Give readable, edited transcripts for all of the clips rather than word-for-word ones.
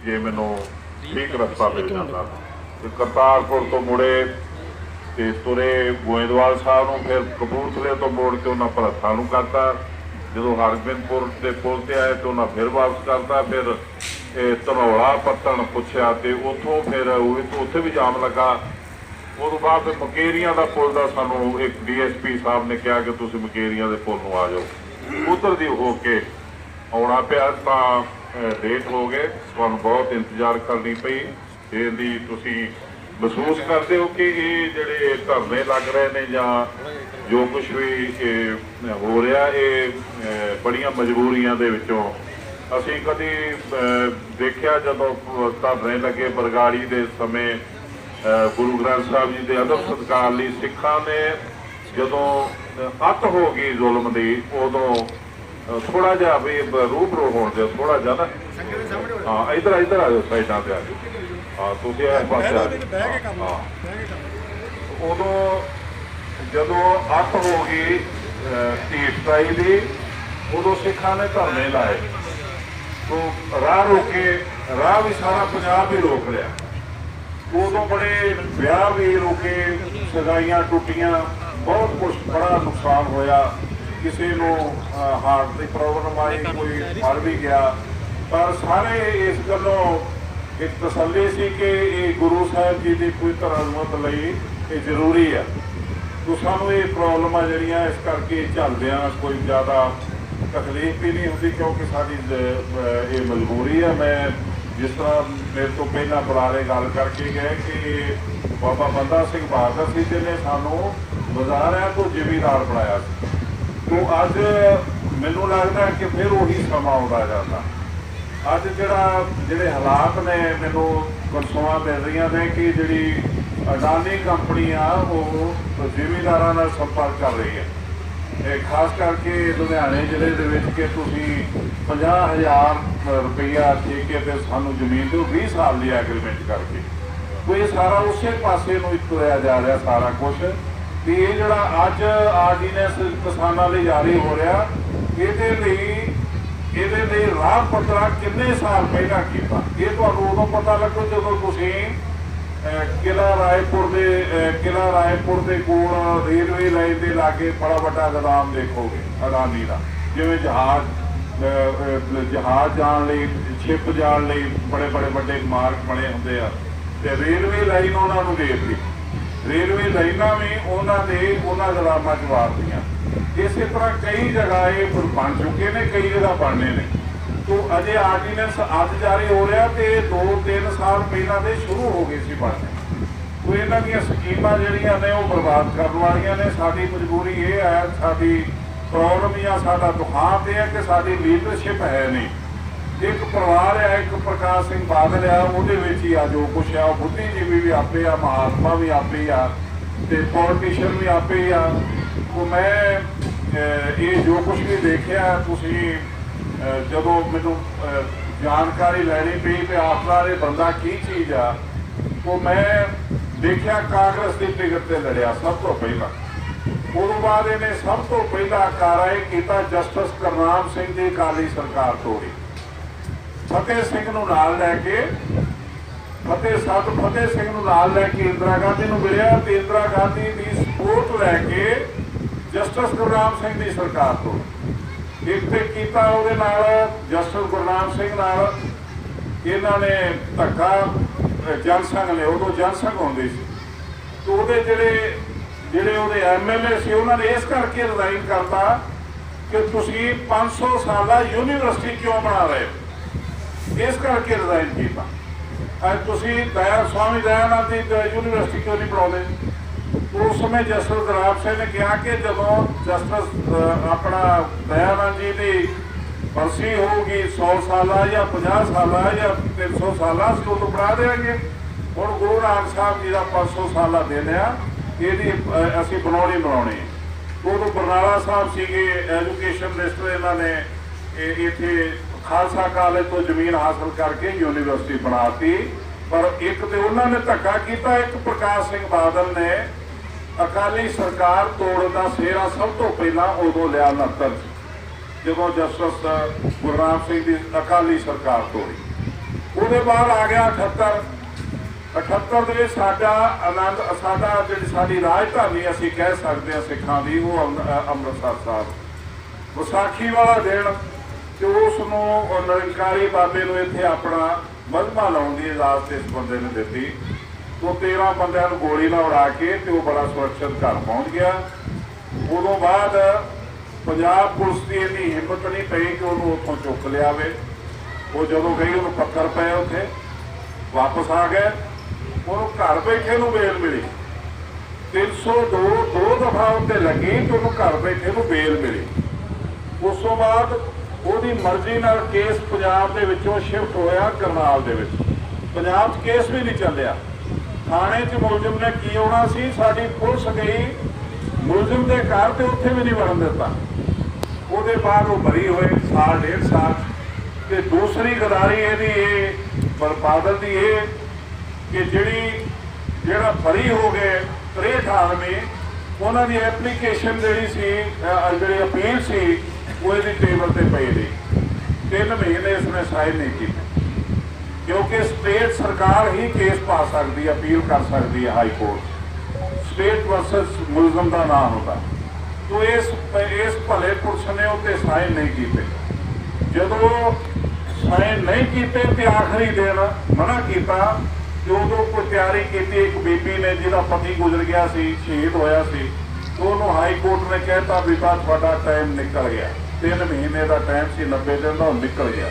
जे मैनू ठीक रस्ता मिल जाता। तो करतारपुर तो मुड़े तो तुरे गोइंदवाल साहब नूं, फिर कपूरथले तो मोड़ के उन्हें भरत्था नूं करता। जो हरगोबिंदपुर के पुल से आए तो उन्हें फिर वापस करता। फिर धनौला पत्तन पुछया तो उतों फिर उत्थे भी जाम लगा। उस बाद फिर मकेरियां का पुल का सानू एक DSP साहब ने कहा कि तुम मकेरियां के पुल में आ जाओ। उधर दी हो के आना पिया तो लेट हो गए। तुहानू बहुत इंतजार करनी पई। इसलिए तुसीं महसूस करते हो कि ये जिहड़े धरने लग रहे हैं या जो कुछ भी हो रहा ये बड़ियां मजबूरियां दे विचों असीं कदी देखिया जदों धरने लगे बरगाड़ी के समय गुरु ग्रंथ साहब जी के अदब सत्कार लई सिखां ने जदों अत हो गई जुल्म की उदों थोड़ा जिहा भी रूबरू होण दे थोड़ा जिहा ना। हाँ इधर इधर आ जाओ साइडां ते आ जाओ। हाँ तुसीं इस पासे आ जाओ। उदों जदों अत हो गई ढीठताई की उदों सिखां ने धरने लाए तो राह रोके राह भी सारा पंजाब ही रोक लिया। उदों बड़े ब्याह भी रोके सगाइयां टुटियां बहुत कुछ बड़ा नुकसान होया। किसी को हार्ट की प्रॉब्लम आई कोई मर भी गया। पर सारे इस गलों एक तसल्ली सी कि ये गुरु साहब जी की पवित्र अजमत लई ये जरूरी है। तो सानू ये प्रॉब्लम जड़ियाँ इस करके झलदियां कोई ज़्यादा तकलीफ भी नहीं होती क्योंकि साडी ये मजबूरी है। मैं जिस तरह मेरे तो पहला बुलारे गल करके गए कि बाबा बंदा सिंह बहादुर जी जिन्हें सानू बाजारियां तो जिमीदार बनाया। तो अज मैनू लगता है कि फिर उही समा आउंदा जांदा। अज जिहड़े हालात ने मैनू परसों मिल रही ने कि जिहड़ी अडानी कंपनी आ वो जिमीदारां नाल संपर्क कर रही है। खास करके लुधियाने जिले के विच कि तुसीं 50,000 रुपया ठेके ते सानू जमीन दो 20 साल की एग्रीमेंट करके तो ये सारा उस पासे नूं तुरया जा रहा सारा कुछ। तो ये जोड़ा अज आर्डीनेंस किसानों लिए जारी हो रहा ये राह पत्रा किन्ने साल पहला किया ये तुहानू उदों पता लगो जदों तुसीं किला रायपुर के कोल रेलवे लाइन के लागे बड़ा वड्डा गोदाम देखोगे अडानी का। जिवें जहाज जाने शिप जाने बड़े बड़े बड़े मार्ग बने होंगे आ। रेलवे लाइन उन्होंने दे दी। रेलवे लाइनां भी उन्होंने गोदामां च वार दियां। इस तरह कई जगह ये बन चुके हैं कई जगह बनने ने। तो अजे आर्डीनेंस अज जारी हो रहा तो 2-3 साल पहला तो शुरू हो गई सी बनने। तो इन्हां दीयां स्कीमां जिहड़ियां ने वो बर्बाद करने वालियां ने। साडी मजबूरी ये है साडी प्रॉब्लम या साडा दुखांत यह है कि साडी लीडरशिप है नहीं। एक परिवार है एक प्रकाश सिंह बादल आ उहदे विच ही आ जो कुछ आ बुद्धिजीवी भी आपे आ महात्मा भी आपे ही आ ते पॉलिटिशियन भी आपे ही आ। तो मैं ये जो कुछ भी देखिया तुसीं जदों मैनूं जानकारी लैनी पई कि आखिर ये बंदा की चीज़ आ तो मैं देखिया कांग्रेस की टिकट से लड़िया सब तो पहला। उस बाद इन्हें सब तो पहला कार्रवाई किया जस्टिस करनाम सिंह की अकाली सरकार तोड़ी। फतेह सिंह नूं नाल लैके फतेह सिंह नूं नाल लैके इंदिरा गांधी नूं मिलिया ते इंदिरा गांधी की सपोर्ट लैके जस्टिस गुरनाम सिंह की सरकार तोड़ी। एक तो किया उहदे नाल जस्टिस गुरनाम सिंह नाल इन्हां ने धक्का जनसंघ ने उदों जनसंघ होंदी सी तो उहदे जिहड़े उहदे MLA सी उन्होंने इस करके रिजाइन करता कि तुसीं 500 साला यूनीवर्सिटी क्यों बना रहे हो इस करके रिजाइन किया। अज तुसीं स्वामी दयानंद जी यूनीवर्सिटी क्यों नहीं बनाते। तो उस समय जस्टिस गुलाब सिंह ने कहा कि जदों जस्टिस अपना दयानंद जी की बरसी होगी 100 साला या 50 साला या 300 साला असीं उदों बना देंगे। हुण गुरु नानक साहब जी का 500 साला दिन आ ये असीं बनाउणी। उदों बरनाला साहब सीगे एजुकेशन मिनिस्टर इन्होंने इत्थे खालसा कॉलेज तो जमीन हासिल करके यूनीवर्सिटी बनाती। पर एक तो उन्होंने धक्का किया एक प्रकाश सिंह बादल ने अकाली सरकार तोड़न का सेहरा सब तो पहला उदों लिया 69 जो जस्टिस गुरनाम सिंह की अकाली सरकार तोड़ी। ਉਹਦੇ ਬਾਅਦ ਆ ਗਿਆ 78 78 ਦੇ ਵਿੱਚ ਸਾਡਾ ਆਨੰਦ ਸਾਡਾ ਜਿਹੜੀ ਸਾਡੀ ਰਾਜਧਾਨੀ ਅਸੀਂ ਕਹਿ ਸਕਦੇ ਹਾਂ ਸਿੱਖਾਂ ਦੀ ਉਹ ਅੰਮ੍ਰਿਤਸਰ ਸਾਹਿਬ ਵਿਸਾਖੀ ਵਾਲਾ ਦਿਨ ਤੇ ਉਸ ਨੂੰ ਨਿਰੰਕਾਰੀ ਬਾਬੇ ਨੂੰ ਇੱਥੇ ਆਪਣਾ ਮਜ਼ਮਾ ਲਾਉਣ ਦੀ ਇਜਾਜ਼ਤ ਇਸ ਬੰਦੇ ਨੇ ਦਿੱਤੀ। ਉਹ 13 ਬੰਦਿਆਂ ਨੂੰ ਗੋਲੀ ਨਾਲ ਉਡਾ ਕੇ ਤੇ ਉਹ ਬੜਾ ਸੁਰੱਖਿਅਤ ਘਰ ਪਹੁੰਚ ਗਿਆ। ਉਦੋਂ ਬਾਅਦ ਪੰਜਾਬ ਪੁਲਿਸ ਦੀ ਇੰਨੀ ਹਿੰਮਤ ਨਹੀਂ ਪਈ ਕਿ ਉਹਨੂੰ ਉੱਥੋਂ ਚੁੱਕ ਲਿਆਵੇ। ਉਹ ਜਦੋਂ ਗਈ ਉਹਨੂੰ ਪੱਥਰ ਪਏ ਉੱਥੇ ਵਾਪਸ ਆ ਗਏ। ਉਹਨੂੰ ਘਰ ਬੈਠੇ ਨੂੰ ਬੇਲ ਮਿਲੀ 302 ਦੋ ਦਫਾ ਉੱਤੇ ਲੱਗੀ ਤੇ ਉਹਨੂੰ ਘਰ ਬੈਠੇ ਨੂੰ ਬੇਲ ਮਿਲੀ। ਉਸ ਤੋਂ ਬਾਅਦ ਉਹਦੀ ਮਰਜ਼ੀ ਨਾਲ ਕੇਸ ਪੰਜਾਬ ਦੇ ਵਿੱਚੋਂ ਸ਼ਿਫਟ ਹੋਇਆ ਕਰਨਾਲ ਦੇ ਵਿੱਚ। ਪੰਜਾਬ 'ਚ ਕੇਸ ਵੀ ਨਹੀਂ ਚੱਲਿਆ। ਥਾਣੇ 'ਚ ਮੁਲਜ਼ਮ ਨੇ ਕੀ ਆਉਣਾ ਸੀ, ਸਾਡੀ ਪੁਲਿਸ ਗਈ ਮੁਲਜ਼ਮ ਦੇ ਘਰ ਤੇ ਉੱਥੇ ਵੀ ਨਹੀਂ ਵੜਨ ਦਿੱਤਾ। ਉਹਦੇ ਬਾਅਦ ਉਹ ਬਰੀ ਹੋਏ ਸਾਲ 1.5 ਸਾਲ। ਤੇ ਦੂਸਰੀ ਗਦਾਰੀ ਇਹਦੀ ਇਹ ਬਾਦਲ ਦੀ ਇਹ ਕਿ ਜਿਹੜਾ ਬਰੀ ਹੋ ਗਏ 63 ਆਦਮੀ ਉਹਨਾਂ ਦੀ ਐਪਲੀਕੇਸ਼ਨ ਜਿਹੜੀ ਸੀ ਜਿਹੜੀ ਅਪੀਲ ਸੀ ਉਹ ਇਹਦੀ ਟੇਬਲ ਤੇ ਪਈ ਰਹੀ। 3 ਮਹੀਨੇ ਇਸਨੇ ਸਾਈਨ ਨਹੀਂ ਕੀਤੇ ਕਿਉਂਕਿ ਸਟੇਟ ਸਰਕਾਰ ਹੀ ਕੇਸ ਪਾ ਸਕਦੀ ਹੈ, ਅਪੀਲ ਕਰ ਸਕਦੀ ਹੈ ਹਾਈ ਕੋਰਟ। ਸਟੇਟ ਵਰਸਸ ਮੁਲਜ਼ਮ ਦਾ ਨਾਮ ਹੁੰਦਾ। ਤੋ ਇਸ ਭਲੇ ਪੁਰਸ਼ ਨੇ ਉੱਤੇ ਸਾਈਨ ਨਹੀਂ ਕੀਤੇ। ਜਦੋਂ ਸਾਈਨ ਨਹੀਂ ਕੀਤੇ ਤੇ ਆਖਰੀ ਦਿਨ ਮਨਾ ਕੀਤਾ ਤੇ ਉਦੋਂ ਕੋਈ ਤਿਆਰੀ ਕੀਤੀ ਇੱਕ ਬੀਬੀ ਨੇ ਜਿਹਦਾ ਪਤੀ ਗੁਜ਼ਰ ਗਿਆ ਸੀ, ਸ਼ਹੀਦ ਹੋਇਆ ਸੀ। ਉਹਨੂੰ ਹਾਈ ਕੋਰਟ ਨੇ ਕਹਿਤਾ ਵੀ ਬਾ ਤੁਹਾਡਾ ਟਾਈਮ ਨਿਕਲ ਗਿਆ। 3 ਮਹੀਨੇ ਦਾ ਟਾਈਮ ਸੀ, 90 ਦਿਨ ਦਾ, ਉਹ ਨਿਕਲ ਗਿਆ।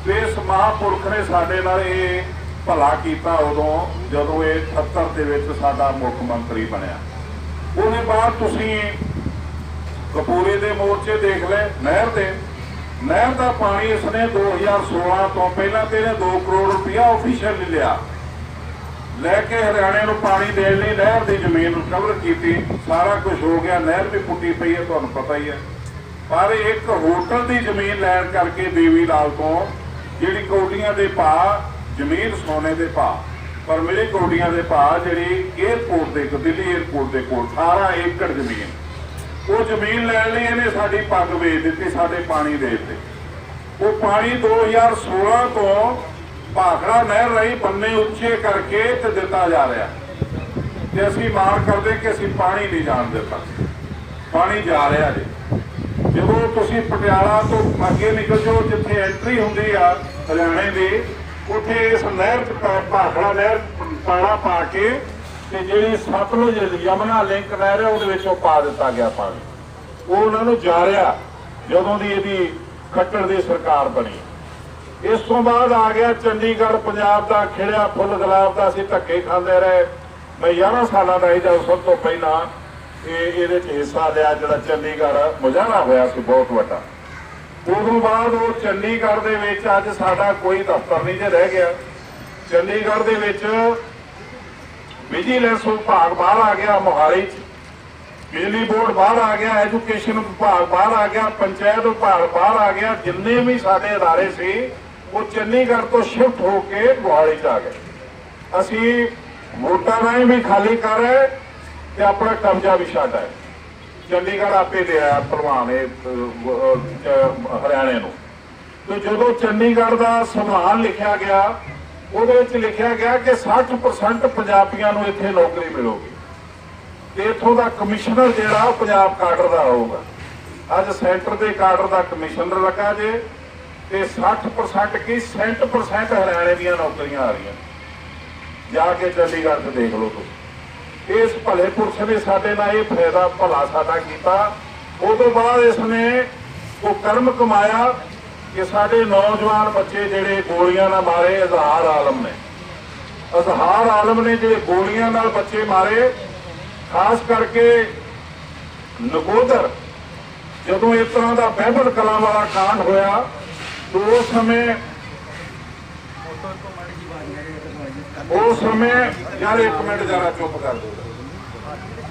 ਤੇ ਇਸ ਮਹਾਂਪੁਰਖ ਨੇ ਸਾਡੇ ਨਾਲ ਇਹ ਭਲਾ ਕੀਤਾ ਉਦੋਂ ਜਦੋਂ ਇਹ 78 ਦੇ ਵਿੱਚ ਸਾਡਾ ਮੁੱਖ ਮੰਤਰੀ ਬਣਿਆ। ਉਹਦੇ ਬਾਅਦ ਤੁਸੀਂ ਕਪੂਰੇ ਦੇ ਮੋਰਚੇ ਦੇਖ ਲਏ। ਨਹਿਰ ਦਾ ਪਾਣੀ ਇਸਨੇ 2016 ਤੋਂ ਪਹਿਲਾਂ ਤੇ 2 ਕਰੋੜ ਰੁਪਇਆ ਆਫੀਸ਼ੀਅਲ ਲਿਆ ਲੈ ਕੇ ਹਰਿਆਣੇ ਨੂੰ ਪਾਣੀ ਦੇਣ ਲਈ ਨਹਿਰ ਦੀ ਜ਼ਮੀਨ ਰਿਕਵਰ ਕੀਤੀ। ਸਾਰਾ ਕੁਝ ਹੋ ਗਿਆ, ਨਹਿਰ ਵੀ ਪੁੱਟੀ ਪਈ ਹੈ, ਤੁਹਾਨੂੰ ਪਤਾ ਹੀ ਹੈ। ਪਰ ਇੱਕ ਹੋਟਲ ਦੀ ਜ਼ਮੀਨ ਲੈਣ ਕਰਕੇ ਦੇਵੀ ਲਾਲ ਤੋਂ ਜਿਹੜੀ ਕੌਡੀਆਂ ਦੇ ਭਾਅ ਜ਼ਮੀਨ ਸੋਨੇ ਦੇ ਭਾਅ ਪਰ ਮਿਲੀ ਕੌਡੀਆਂ ਦੇ ਭਾਅ ਜਿਹੜੀ ਏਅਰਪੋਰਟ ਦੇ ਦਿੱਲੀ ਏਅਰਪੋਰਟ ਦੇ ਕੋਲ 18 ਏਕੜ ਜ਼ਮੀਨ, ਉਹ ਜ਼ਮੀਨ ਲੈਣ ਲਈ ਇਹਨੇ ਸਾਡੀ ਪੱਗ ਵੇਚ ਦਿੱਤੀ, ਸਾਡੇ ਪਾਣੀ ਦੇ ਦਿੱਤੇ। ਉਹ ਪਾਣੀ 2016 ਤੋਂ ਭਾਖੜਾ ਨਹਿਰ ਰਾਹੀਂ ਬੰਨੇ ਉੱਚੇ ਕਰਕੇ ਤੇ ਦਿੱਤਾ ਜਾ ਰਿਹਾ ਤੇ ਅਸੀਂ ਮਾਣ ਕਰਦੇ ਕਿ ਅਸੀਂ ਪਾਣੀ ਨਹੀਂ ਜਾਣ ਦਿੱਤਾ। ਪਾਣੀ ਜਾ ਰਿਹਾ ਜੀ। ਜਦੋਂ ਤੁਸੀਂ ਪਟਿਆਲਾ ਤੋਂ ਅੱਗੇ ਨਿਕਲ ਜਾਓ ਜਿੱਥੇ ਐਂਟਰੀ ਹੁੰਦੀ ਆ ਹਰਿਆਣੇ ਦੀ, ਉੱਥੇ ਇਸ ਨਹਿਰ ਭਾਖੜਾ ਨਹਿਰ ਪਾਣਾ ਪਾ ਕੇ ਤੇ ਜਿਹੜੀ ਸਤਲੁਜ ਯਮੁਨਾ ਲਿੰਕ ਨਹਿਰ ਹੈ ਉਹਦੇ ਵਿੱਚੋਂ ਪਾ ਦਿੱਤਾ ਗਿਆ ਪਾਣੀ। ਉਹ ਉਹਨਾਂ ਨੂੰ ਜਾ ਰਿਹਾ ਜਦੋਂ ਦੀ ਇਹਦੀ ਖੱਟਰ ਦੀ ਸਰਕਾਰ ਬਣੀ। ਇਸ ਤੋਂ ਬਾਅਦ ਆ ਗਿਆ ਚੰਡੀਗੜ੍ਹ, ਪੰਜਾਬ ਦਾ ਖਿੜਿਆ ਫੁੱਲ ਗੁਲਾਬ ਦਾ ਅਸੀਂ ਧੱਕੇ ਖਾਂਦੇ ਰਹੇ। ਮੈਂ 11 ਸਾਲਾਂ ਦਾ ਇਹਦਾ ਸਭ ਤੋਂ ਪਹਿਲਾਂ ਇਹਦੇ 'ਚ ਹਿੱਸਾ ਲਿਆ ਜਿਹੜਾ ਚੰਡੀਗੜ੍ਹ ਮੁਜ਼ਾਹਰਾ ਹੋਇਆ ਸੀ ਬਹੁਤ ਵੱਡਾ। ਉਦੋਂ ਬਾਅਦ ਉਹ ਚੰਡੀਗੜ੍ਹ ਦੇ ਵਿੱਚ ਅੱਜ ਸਾਡਾ ਕੋਈ ਦਫ਼ਤਰ ਨਹੀਂ ਜੇ ਰਹਿ ਗਿਆ। ਚੰਡੀਗੜ੍ਹ ਦੇ ਵਿੱਚ ਵਿਜੀਲੈਂਸ ਵਿਭਾਗ ਬਾਹਰ ਆ ਗਿਆ, ਮੋਹਾਲੀ 'ਚ ਬਿਜਲੀ ਬੋਰਡ ਬਾਹਰ ਆ ਗਿਆ, ਐਜੂਕੇਸ਼ਨ ਵਿਭਾਗ ਬਾਹਰ ਆ ਗਿਆ, ਪੰਚਾਇਤ ਵਿਭਾਗ ਬਾਹਰ ਆ ਗਿਆ। ਜਿੰਨੇ ਵੀ ਸਾਡੇ ਅਦਾਰੇ ਸੀ ਉਹ ਚੰਡੀਗੜ੍ਹ ਤੋਂ ਸ਼ਿਫਟ ਹੋ ਕੇ ਮੋਹਾਲੀ 'ਚ ਆ ਗਏ। ਅਸੀਂ ਵੋਟਾਂ ਰਾਹੀਂ ਵੀ ਖਾਲੀ ਕਰ ਰਹੇ ਤੇ ਆਪਣਾ ਕਬਜ਼ਾ ਵੀ ਛੱਡ ਆਏ। ਚੰਡੀਗੜ੍ਹ ਆਪੇ ਦੇ ਆਇਆ ਭਲਵਾਨ ਹਰਿਆਣੇ ਨੂੰ। ਤੇ ਜਦੋਂ ਚੰਡੀਗੜ੍ਹ ਦਾ ਸੰਵਿਧਾਨ ਲਿਖਿਆ ਗਿਆ ਉਹਦੇ ਵਿੱਚ ਲਿਖਿਆ ਗਿਆ ਕਿ 60% ਪੰਜਾਬੀਆਂ ਨੂੰ ਇੱਥੇ ਨੌਕਰੀ ਮਿਲੂਗੀ ਤੇ ਇੱਥੋਂ ਦਾ ਕਮਿਸ਼ਨਰ ਜਿਹੜਾ ਉਹ ਪੰਜਾਬ ਕਾਡਰ ਦਾ ਹੋਊਗਾ। ਅੱਜ ਸੈਂਟਰ ਦੇ ਕਾਡਰ ਦਾ ਕਮਿਸ਼ਨਰ ਲੱਗਾ ਜੇ ਤੇ 60% ਕੀ 60% ਹਰਿਆਣੇ ਦੀਆਂ ਨੌਕਰੀਆਂ ਆ ਰਹੀਆਂ। ਜਾ ਕੇ ਚੰਡੀਗੜ੍ਹ 'ਚ ਦੇਖ ਲਓ ਤੁਸੀਂ। ਇਸ ਭਲੇ ਪੁਰਸ਼ ਨੇ ਸਾਡੇ ਨਾਲ ਇਹ ਫਾਇਦਾ ਭਲਾ ਸਾਡਾ ਕੀਤਾ। ਉਦੋਂ ਬਾਅਦ ਇਸਨੇ ਉਹ ਕਰਮ ਕਮਾਇਆ ਕਿ ਸਾਡੇ ਨੌਜਵਾਨ ਬੱਚੇ ਜਿਹੜੇ ਗੋਲੀਆਂ ਨਾਲ ਮਾਰੇ, ਇਜ਼ਹਾਰ ਆਲਮ ਨੇ ਜਿਹੜੇ ਗੋਲੀਆਂ ਨਾਲ ਬੱਚੇ ਮਾਰੇ, ਖਾਸ ਕਰਕੇ ਨਕੋਦਰ ਜਦੋਂ ਇਸ ਤਰ੍ਹਾਂ ਦਾ ਬਹਿਬਲ ਕਲਾਂ ਵਾਲਾ ਕਾਂਡ ਹੋਇਆ ਤਾਂ ਉਸ ਸਮੇਂ ਯਾਰ ਇੱਕ ਮਿੰਟ ਜਰਾ ਚੁੱਪ ਕਰ ਦਿਓ।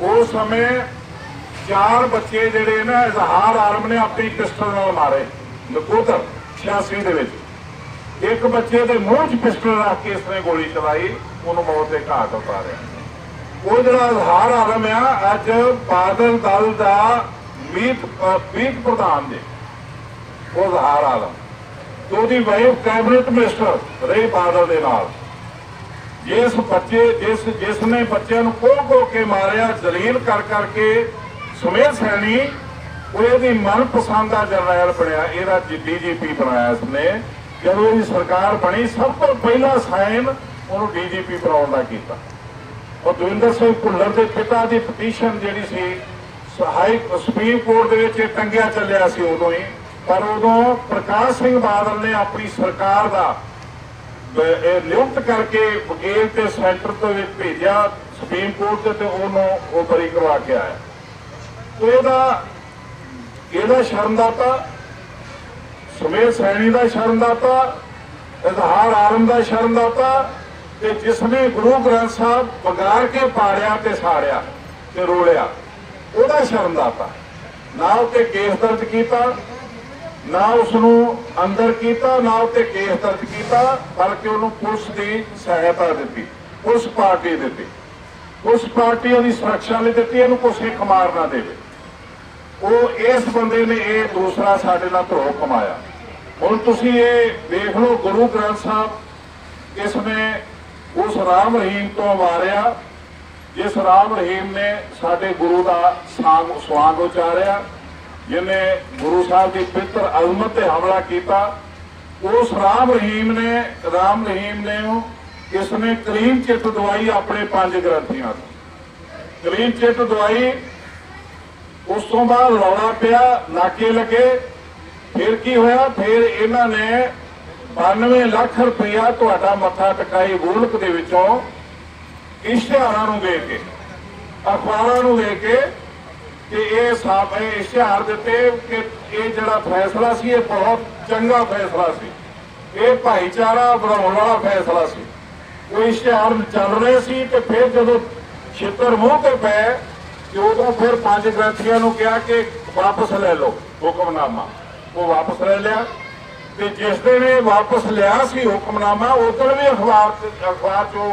ਉਸ ਸਮੇਂ 4 ਬੱਚੇ ਜਿਹੜੇ ਨਾ ਇਜ਼ਹਾਰ ਆਲਮ ਨੇ ਆਪਣੀ ਪਿਸਟਲ ਨਾਲ ਮਾਰੇ ਨਕੋਦਰ 86 ਦੇ ਵਿੱਚ। ਇੱਕ ਬੱਚੇ ਦੇ ਮੂੰਹ 'ਚ ਪਿਸਟਲ ਰੱਖ ਕੇ ਇਸਨੇ ਗੋਲੀ ਚਲਾਈ, ਉਹਨੂੰ ਮੌਤ ਦੇ ਘਾਟ ਉਤਾਰਿਆ। ਉਹ ਜਿਹੜਾ ਇਜ਼ਹਾਰ ਆਲਮ ਆ ਅੱਜ ਬਾਦਲ ਦਲ ਦਾ ਮੀਤ ਪ੍ਰਧਾਨ ਦੇ ਉਹ ਇਜ਼ਹਾਰ ਆਲਮ ਤੇ ਉਹਦੀ ਵਾਈਫ ਕੈਬਨਿਟ ਮਿਨਿਸਟਰ ਰਹੀ ਬਾਦਲ ਦੇ ਨਾਲ। ਜਿਸਨੇ ਬੱਚਿਆਂ ਨੂੰ ਕੋਹ ਕੇ ਮਾਰਿਆ, ਜਲੀਲ ਕਰ ਕਰਕੇ ਸੁਮੇਧ ਸੈਣੀ ਉਹ ਇਹਦੀ ਮਨਪਸੰਦ ਦਾ ਜਰਨੈਲ ਬਣਿਆ, ਇਹਦਾ DGP ਬਣਾਇਆ ਇਸਨੇ। ਜਦੋਂ ਇਹਦੀ ਸਰਕਾਰ ਬਣੀ ਸਭ ਤੋਂ ਪਹਿਲਾਂ ਸਾਈਨ ਉਹਨੂੰ DGP ਬਣਾਉਣ ਦਾ ਕੀਤਾ। ਉਹ ਦਵਿੰਦਰ ਸਿੰਘ ਭੁੱਲਰ ਦੇ ਪਿਤਾ ਦੀ ਪਟੀਸ਼ਨ ਜਿਹੜੀ ਸੀ ਸੁਪਰੀਮ ਕੋਰਟ ਦੇ ਵਿੱਚ ਟੰਗਿਆ ਚੱਲਿਆ ਸੀ ਉਦੋਂ ਹੀ, ਪਰ ਉਦੋਂ ਪ੍ਰਕਾਸ਼ ਸਿੰਘ ਬਾਦਲ ਨੇ ਆਪਣੀ ਸਰਕਾਰ ਦਾ ਨਿਯੁਕਤ ਕਰਕੇ ਵਕੀਲ ਤੇ ਸੈਂਟਰ ਤੋਂ ਵਿੱਚ ਭੇਜਿਆ ਸੁਪਰੀਮ ਕੋਰਟ ਤੇ ਉਹਨੂੰ ਉਹ ਬਰੀ ਕਰਵਾ ਕੇ ਆਇਆ। ਇਹਦਾ ਸ਼ਰਮਦਾਤਾ, ਸੁਮੇਧ ਸੈਣੀ ਦਾ ਸ਼ਰਮਦਾਤਾ, ਇਜ਼ਹਾਰ ਆਲਮ ਦਾ ਸ਼ਰਮਦਾਤਾ, ਤੇ ਜਿਸਨੇ ਗੁਰੂ ਗ੍ਰੰਥ ਸਾਹਿਬ ਵਿਗਾੜ ਕੇ ਪਾੜਿਆ ਤੇ ਸਾੜਿਆ ਤੇ ਰੋਲਿਆ, ਉਹਦਾ ਸ਼ਰਮਦਾਤਾ। ਨਾ ਉੱਤੇ ਕੇਸ ਦਰਜ ਕੀਤਾ, ਨਾ ਉਸਨੂੰ ਅੰਦਰ ਕੀਤਾ, ਨਾ ਉੱਤੇ ਕੇਸ ਦਰਜ ਕੀਤਾ, ਬਲਕਿ ਉਹਨੂੰ ਪੁਲਿਸ ਦੀ ਸਹਾਇਤਾ ਦਿੱਤੀ, ਪੁਲਿਸ ਪਾਰਟੀ ਦਿੱਤੀ। ਉਸ ਪਾਰਟੀ ਉਹਦੀ ਸੁਰੱਖਿਆ ਲਈ ਦਿੱਤੀ, ਇਹਨੂੰ ਕੋਈ ਸਿੱਖ ਮਾਰ ਨਾ ਦੇਵੇ। ਉਹ ਇਸ ਬੰਦੇ ਨੇ ਇਹ ਦੂਸਰਾ ਸਾਡੇ ਨਾਲ ਧਰੋਹ ਕਮਾਇਆ। ਹੁਣ ਤੁਸੀਂ ਇਹ ਦੇਖ ਲਓ, ਗੁਰੂ ਗ੍ਰੰਥ ਸਾਹਿਬ ਇਸਨੇ ਉਸ ਰਾਮ ਰਹੀਮ ਤੋਂ ਵਾਰਿਆ, ਜਿਸ ਰਾਮ ਰਹੀਮ ਨੇ ਸਾਡੇ ਗੁਰੂ ਦਾ ਸਵਾਂਗ ਉਚਾਰਿਆ, ਜਿਹਨੇ ਗੁਰੂ ਸਾਹਿਬ ਦੀ ਪਵਿੱਤਰ ਅਜ਼ਮਤ ਤੇ ਹਮਲਾ ਕੀਤਾ। ਉਸ ਰਾਮ ਰਹੀਮ ਨੇ ਇਸਨੇ ਕਲੀਨ ਚਿੱਟ ਦਵਾਈ ਆਪਣੇ 5 ਗ੍ਰੰਥੀਆਂ ਤੋਂ, ਕਲੀਨ ਚਿੱਟ ਦਵਾਈ। ਉਸ ਤੋਂ ਬਾਅਦ ਰੌਲਾ ਪਿਆ, ਨਾਕੇ ਲੱਗੇ, ਫਿਰ ਕੀ ਹੋਇਆ? ਫਿਰ ਇਹਨਾਂ ਨੇ 92 ਲੱਖ ਰੁਪਇਆ ਤੁਹਾਡਾ ਮੱਥਾ ਟਕਾਈ ਗੋਲਕ ਦੇ ਵਿੱਚੋਂ ਇਸ਼ਤਿਹਾਰਾਂ ਨੂੰ ਦੇ ਕੇ, ਅਖਬਾਰਾਂ ਨੂੰ ਦੇ ਕੇ, ਕਿ ਇਹ ਇਸ਼ਤਿਹਾਰ ਦਿੱਤੇ ਕਿ ਇਹ ਜਿਹੜਾ ਫੈਸਲਾ ਸੀ ਇਹ ਬਹੁਤ ਚੰਗਾ ਫੈਸਲਾ ਸੀ, ਇਹ ਭਾਈਚਾਰਾ ਬਣਾਉਣ ਵਾਲਾ ਫੈਸਲਾ ਸੀ। ਉਹ ਇਸ਼ਤਿਹਾਰ ਚੱਲ ਰਹੇ ਸੀ ਤੇ ਫਿਰ ਜਦੋਂ ਛਿੱਤਰ ਮੂੰਹ ਤੇ ਪਏ ਤੇ ਉਦੋਂ ਫਿਰ 5 ਗ੍ਰੰਥੀਆਂ ਨੂੰ ਕਿਹਾ ਕਿ ਵਾਪਸ ਲੈ ਲਓ ਹੁਕਮਨਾਮਾ। ਉਹ ਵਾਪਸ ਲੈ ਲਿਆ ਤੇ ਜਿਸ ਦਿਨ ਇਹ ਵਾਪਸ ਲਿਆ ਸੀ ਹੁਕਮਨਾਮਾ, ਉਦੋਂ ਵੀ ਅਖਬਾਰ ਚੋਂ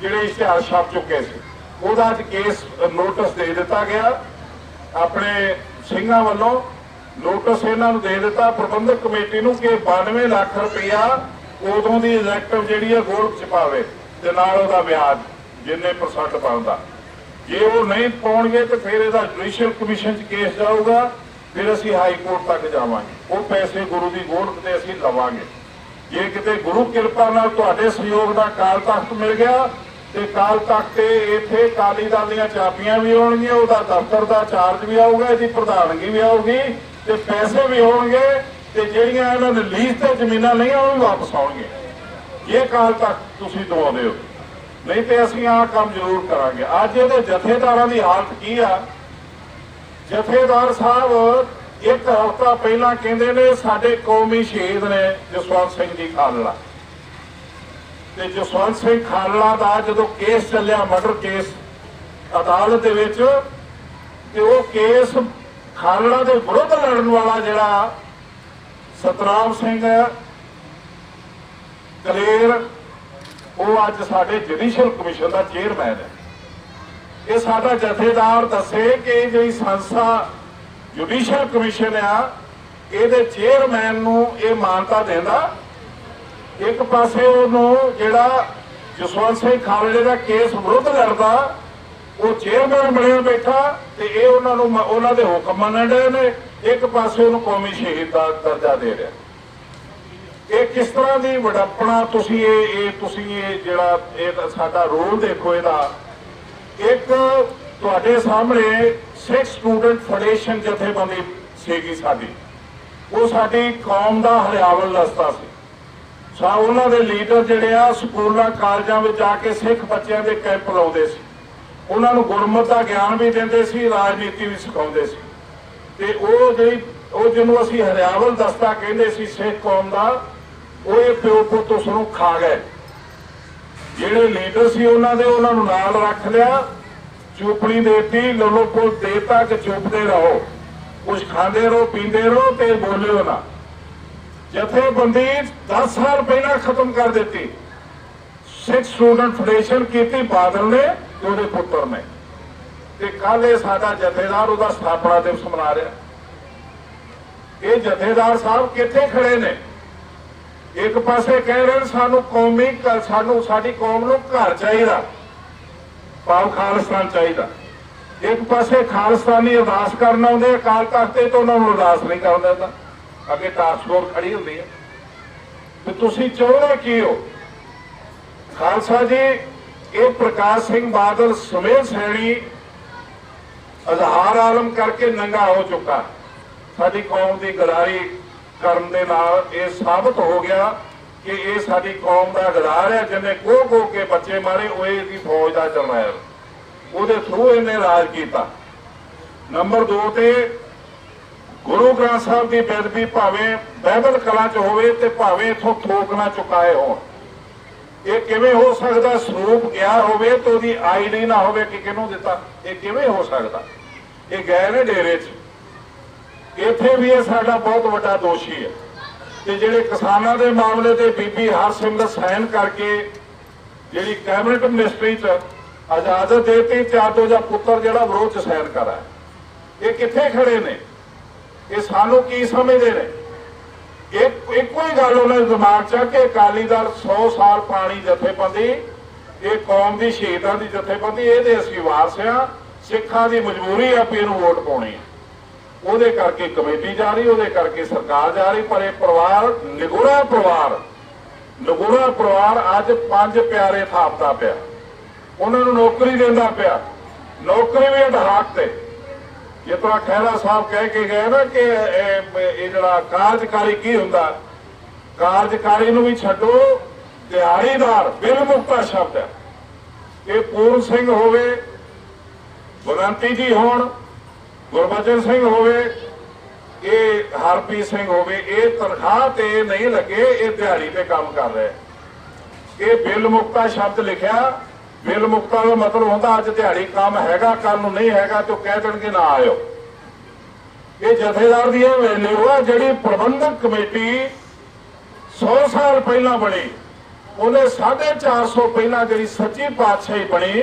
ਜਿਹੜੇ ਇਸ਼ਤਿਹਾਰ ਛਪ ਚੁੱਕੇ ਸੀ, ਉਹਦਾ ਅੱਜ ਕੇਸ ਨੋਟਿਸ ਦੇ ਦਿੱਤਾ ਗਿਆ। ਆਪਣੇ ਸਿੰਘਾਂ ਵੱਲੋਂ ਨੋਟਿਸ ਇਹਨਾਂ ਨੂੰ ਦੇ ਦਿੱਤਾ ਪ੍ਰਬੰਧਕ ਕਮੇਟੀ ਨੂੰ ਕਿ 92 ਲੱਖ ਰੁਪਇਆ ਉਦੋਂ ਦੀ ਇਲੈਕਟਿਵ ਜਿਹੜੀ ਹੈ ਗੋਲਕ ਚ ਪਾਵੇ ਤੇ ਨਾਲ ਉਹਦਾ ਵਿਆਜ ਜਿੰਨੇ % ਬਣਦਾ। ਜੇ ਉਹ ਨਹੀਂ ਪਾਉਣਗੇ ਤੇ ਫਿਰ ਇਹਦਾ ਜੁਡੀਸ਼ੀਅਲ ਕਮਿਸ਼ਨ 'ਚ ਕੇਸ ਜਾਊਗਾ, ਫਿਰ ਅਸੀਂ ਹਾਈ ਕੋਰਟ ਤੱਕ ਜਾਵਾਂਗੇ। ਉਹ ਪੈਸੇ ਗੁਰੂ ਦੀ ਗੋਲਕ ਤੇ ਅਸੀਂ ਲਵਾਂਗੇ। ਜੇ ਕਿਤੇ ਗੁਰੂ ਕਿਰਪਾ ਨਾਲ ਤੁਹਾਡੇ ਸਹਿਯੋਗ ਦਾ ਅਕਾਲ ਤਖਤ ਮਿਲ ਗਿਆ ਤੇ ਅਕਾਲ ਤਖਤ ਤੇ ਇੱਥੇ ਅਕਾਲੀ ਦਲ ਦੀਆਂ ਚਾਬੀਆਂ ਵੀ ਆਉਣਗੀਆਂ, ਉਹਦਾ ਦਫ਼ਤਰ ਦਾ ਚਾਰਜ ਵੀ ਆਊਗਾ, ਇਹਦੀ ਪ੍ਰਧਾਨਗੀ ਵੀ ਆਊਗੀ ਤੇ ਪੈਸੇ ਵੀ ਹੋਣਗੇ, ਤੇ ਜਿਹੜੀਆਂ ਇਹਨਾਂ ਨੇ ਲੀਜ਼ ਤੇ ਜ਼ਮੀਨਾਂ ਲਈਆਂ ਉਹ ਵੀ ਵਾਪਸ ਆਉਣਗੇ। ਇਹ ਅਕਾਲ ਤਖਤ ਤੁਸੀਂ ਦਵਾਉਂਦੇ ਹੋ, ਨਹੀਂ ਤੇ ਅਸੀਂ ਆਹ ਕੰਮ ਜ਼ਰੂਰ ਕਰਾਂਗੇ। ਅੱਜ ਇਹਦੇ ਜਥੇਦਾਰਾਂ ਦੀ ਹਾਲਤ ਕੀ ਆ? ਜਥੇਦਾਰ ਸਾਹਿਬ ਇੱਕ ਹਫ਼ਤਾ ਪਹਿਲਾਂ ਕਹਿੰਦੇ ਨੇ ਸਾਡੇ ਕੌਮੀ ਸ਼ਹੀਦ ਨੇ ਜਸਵੰਤ ਸਿੰਘ ਜੀ ਖਾਲੜਾ, ਤੇ ਜਸਵੰਤ ਸਿੰਘ ਖਾਲੜਾ ਦਾ ਜਦੋਂ ਕੇਸ ਚੱਲਿਆ, ਮਰਡਰ ਕੇਸ ਅਦਾਲਤ ਦੇ ਵਿੱਚ, ਤੇ ਉਹ ਕੇਸ ਖਾਲੜਾ ਦੇ ਵਿਰੁੱਧ ਲੜਨ ਵਾਲਾ ਜਿਹੜਾ ਸਤਨਾਮ ਸਿੰਘ ਕਲੇਰ, ਉਹ ਅੱਜ ਸਾਡੇ ਜੁਡੀਸ਼ੀਅਲ ਕਮਿਸ਼ਨ ਦਾ ਚੇਅਰਮੈਨ ਹੈ। ਇਹ ਸਾਡਾ ਜਥੇਦਾਰ ਦੱਸੇ ਕਿ ਇਹ ਜਿਹੜੀ ਸੰਸਥਾ ਜੁਡੀਸ਼ੀਅਲ ਕਮਿਸ਼ਨ ਆ, ਇਹਦੇ ਚੇਅਰਮੈਨ ਨੂੰ ਇਹ ਮਾਨਤਾ ਦਿੰਦਾ। ਇੱਕ ਪਾਸੇ ਉਹਨੂੰ ਜਿਹੜਾ ਜਸਵੰਤ ਸਿੰਘ ਖਾਲੜੇ ਦਾ ਕੇਸ ਵਿਰੁੱਧ ਲੜਦਾ, ਉਹ ਚੇਅਰਮੈਨ ਬਣਿਆ ਬੈਠਾ, ਤੇ ਇਹ ਉਹਨਾਂ ਦੇ ਹੁਕਮ ਮੰਨਣ ਰਹੇ ਨੇ। ਇੱਕ ਪਾਸੇ ਉਹਨੂੰ ਕੌਮੀ ਸ਼ਹੀਦ ਦਾ ਦਰਜਾ ਦੇ ਰਿਹਾ। ਇਹ ਕਿਸ ਤਰ੍ਹਾਂ ਦੀ ਵਡੱਪਣਾ! ਤੁਸੀਂ ਇਹ ਜਿਹੜਾ ਇਹ ਸਾਡਾ ਰੋਲ ਦੇਖੋ ਇਹਦਾ। ਇੱਕ ਤੁਹਾਡੇ ਸਾਹਮਣੇ ਸਿੱਖ ਸਟੂਡੈਂਟ ਫੈਡਰੇਸ਼ਨ ਜਥੇਬੰਦੀ ਸੀਗੀ ਸਾਡੀ, ਉਹ ਸਾਡੀ ਕੌਮ ਦਾ ਹਰਿਆਵਲ ਰਸਤਾ ਸੀ। ਉਹਨਾਂ ਦੇ ਲੀਡਰ ਜਿਹੜੇ ਆ ਸਕੂਲਾਂ ਕਾਲਜਾਂ ਵਿੱਚ ਜਾ ਕੇ ਸਿੱਖ ਬੱਚਿਆਂ ਦੇ ਕੈਂਪ ਲਾਉਂਦੇ ਸੀ, ਉਹਨਾਂ ਨੂੰ ਗੁਰਮਤਿ ਦਾ ਗਿਆਨ ਵੀ ਦਿੰਦੇ ਸੀ, ਰਾਜਨੀਤੀ ਵੀ ਸਿਖਾਉਂਦੇ ਸੀ। ਤੇ ਉਹ ਜਿਹਨੂੰ ਅਸੀਂ ਹਰਿਆਵਲ ਦਸਤਾ ਕਹਿੰਦੇ ਸੀ ਸਿੱਖ ਕੌਮ ਦਾ, ਉਹ ਇਹ ਪਿਓ ਪੁੱਤ ਉਸ ਨੂੰ ਖਾ ਗਏ। ਜਿਹੜੇ ਲੀਡਰ ਸੀ ਉਹਨਾਂ ਨੂੰ ਨਾਲ ਰੱਖ ਲਿਆ, ਚੁੱਪਣੀ ਦੇਤੀ, ਲੋਲੋ ਪੁੱਲ ਦੇਤਾ ਕਿ ਚੁੱਪਦੇ ਰਹੋ, ਕੁਝ ਖਾਂਦੇ ਰਹੋ, ਪੀਂਦੇ ਰਹੋ ਤੇ ਬੋਲਿਓ ਨਾ। ਜਥੇਬੰਦੀ 10 ਸਾਲ ਪਹਿਲਾਂ ਖਤਮ ਕਰ ਦਿੱਤੀ। ਸਿੱਖ ਸਟੂਡੈਂਟ ਫੈਡਰੇਸ਼ਨ ਕੀਤੀ ਬਾਦਲ ਨੇ ਤੇ ਉਹਦੇ ਪੁੱਤਰ ਨੇ, ਤੇ ਕੱਲ ਇਹ ਸਾਡਾ ਜਥੇਦਾਰ ਉਹਦਾ ਸਥਾਪਨਾ ਦਿਵਸ ਮਨਾ ਰਿਹਾ। ਇਹ ਜਥੇਦਾਰ ਸਾਹਿਬ ਕਿੱਥੇ ਖੜੇ ਨੇ? एक पासे कह रहे सानू कौमी सानू साडी कौम नूं घर चाहिए, पाव खालिस्तान चाहिए। एक पासे खालिस्तानी अरदास करना आउंदे अकाल तख्त ते उन्होंने अरदास नहीं कर देता, अगे टास्क फोर्स खड़ी होंदी है। तो तुसीं चाहुंदे की हो? खालसा जी, ये प्रकाश सिंह बादल सुमेध सैनी अजहार आलम करके नंगा हो चुका। साडी कौम की गदारी करन दे नाल ये साबित हो गया कि ये साडी कौम का गदार है, जिन्हें गो के बच्चे मारे वो इसकी फौज का जरनैल, ਉਹਦੇ थ्रू इन्हें राज किया। नंबर 2 ते गुरु ग्रंथ साहब की बेदबी भावें बाइबल कला च होवे ते भावें इथों थोक ना चुकाए हो। ये किवें हो सकता? स्वरूप गया होवे तो उसदी आईडी ना होवे कि किहनूं दिता, ये किवें हो सकता? ये गए ने डेरे च, इत्थे भी ये साडा बहुत वड्डा दोषी है। ते जिहड़े किसानां दे मामले ते बीबी हरसिमरत साइन करके जिहड़ी कैबिनेट मिनिस्ट्री च इजाजत देती, चादो जा पुत्र जिहड़ा विरोध च साइन करा, ये कित्थे खड़े ने? ये सानू की समझदे ने? एको ही गल उन्होंने दिमाग च कि अकाली दल 100 साल पुरानी जथेबंदी, ये कौम की शहीदां की जथेबंदी, ये असीं वारस हां, सिखां की मजबूरी है भी इहनूं वोट पाउणी है, ਉਹਦੇ करके कमेटी जा रही, ਉਹਦੇ करके सरकार जा रही। पर यह परिवार निगुरा परिवार अज 5 प्यारे थापता पिया, उन्होंने नौकरी देंदा पिया, नौकरी भी अडहाक ते। जिस तरह खैरा साहब कह के गए ना कि ये जड़ा कार्यकारी की हुंदा, कार्यकारी नूं भी छड्डो, दिहाड़ीदार बिल मुक्ता शब्द है। ये पूर्ण सिंह होवे, बलवंती जी होण, गुरबचन सिंह होवे, ये हरप्रीत सिंह होवे, ये तनख्वाह ते नहीं लगे, ये दिहाड़ी ते काम कर रहे। ये बिल मुक्ता शब्द लिखिया, बिल मुक्ता का मतलब होता अज दिहाड़ी काम हैगा, कल नूं नहीं हैगा तो कह देणगे ना आयो। ये जथेदार दी वैल्यू है जिहड़ी प्रबंधक कमेटी 100 साल पहला बनी, उन्हें 450 पहला जिहड़ी सच्ची पातशाही बनी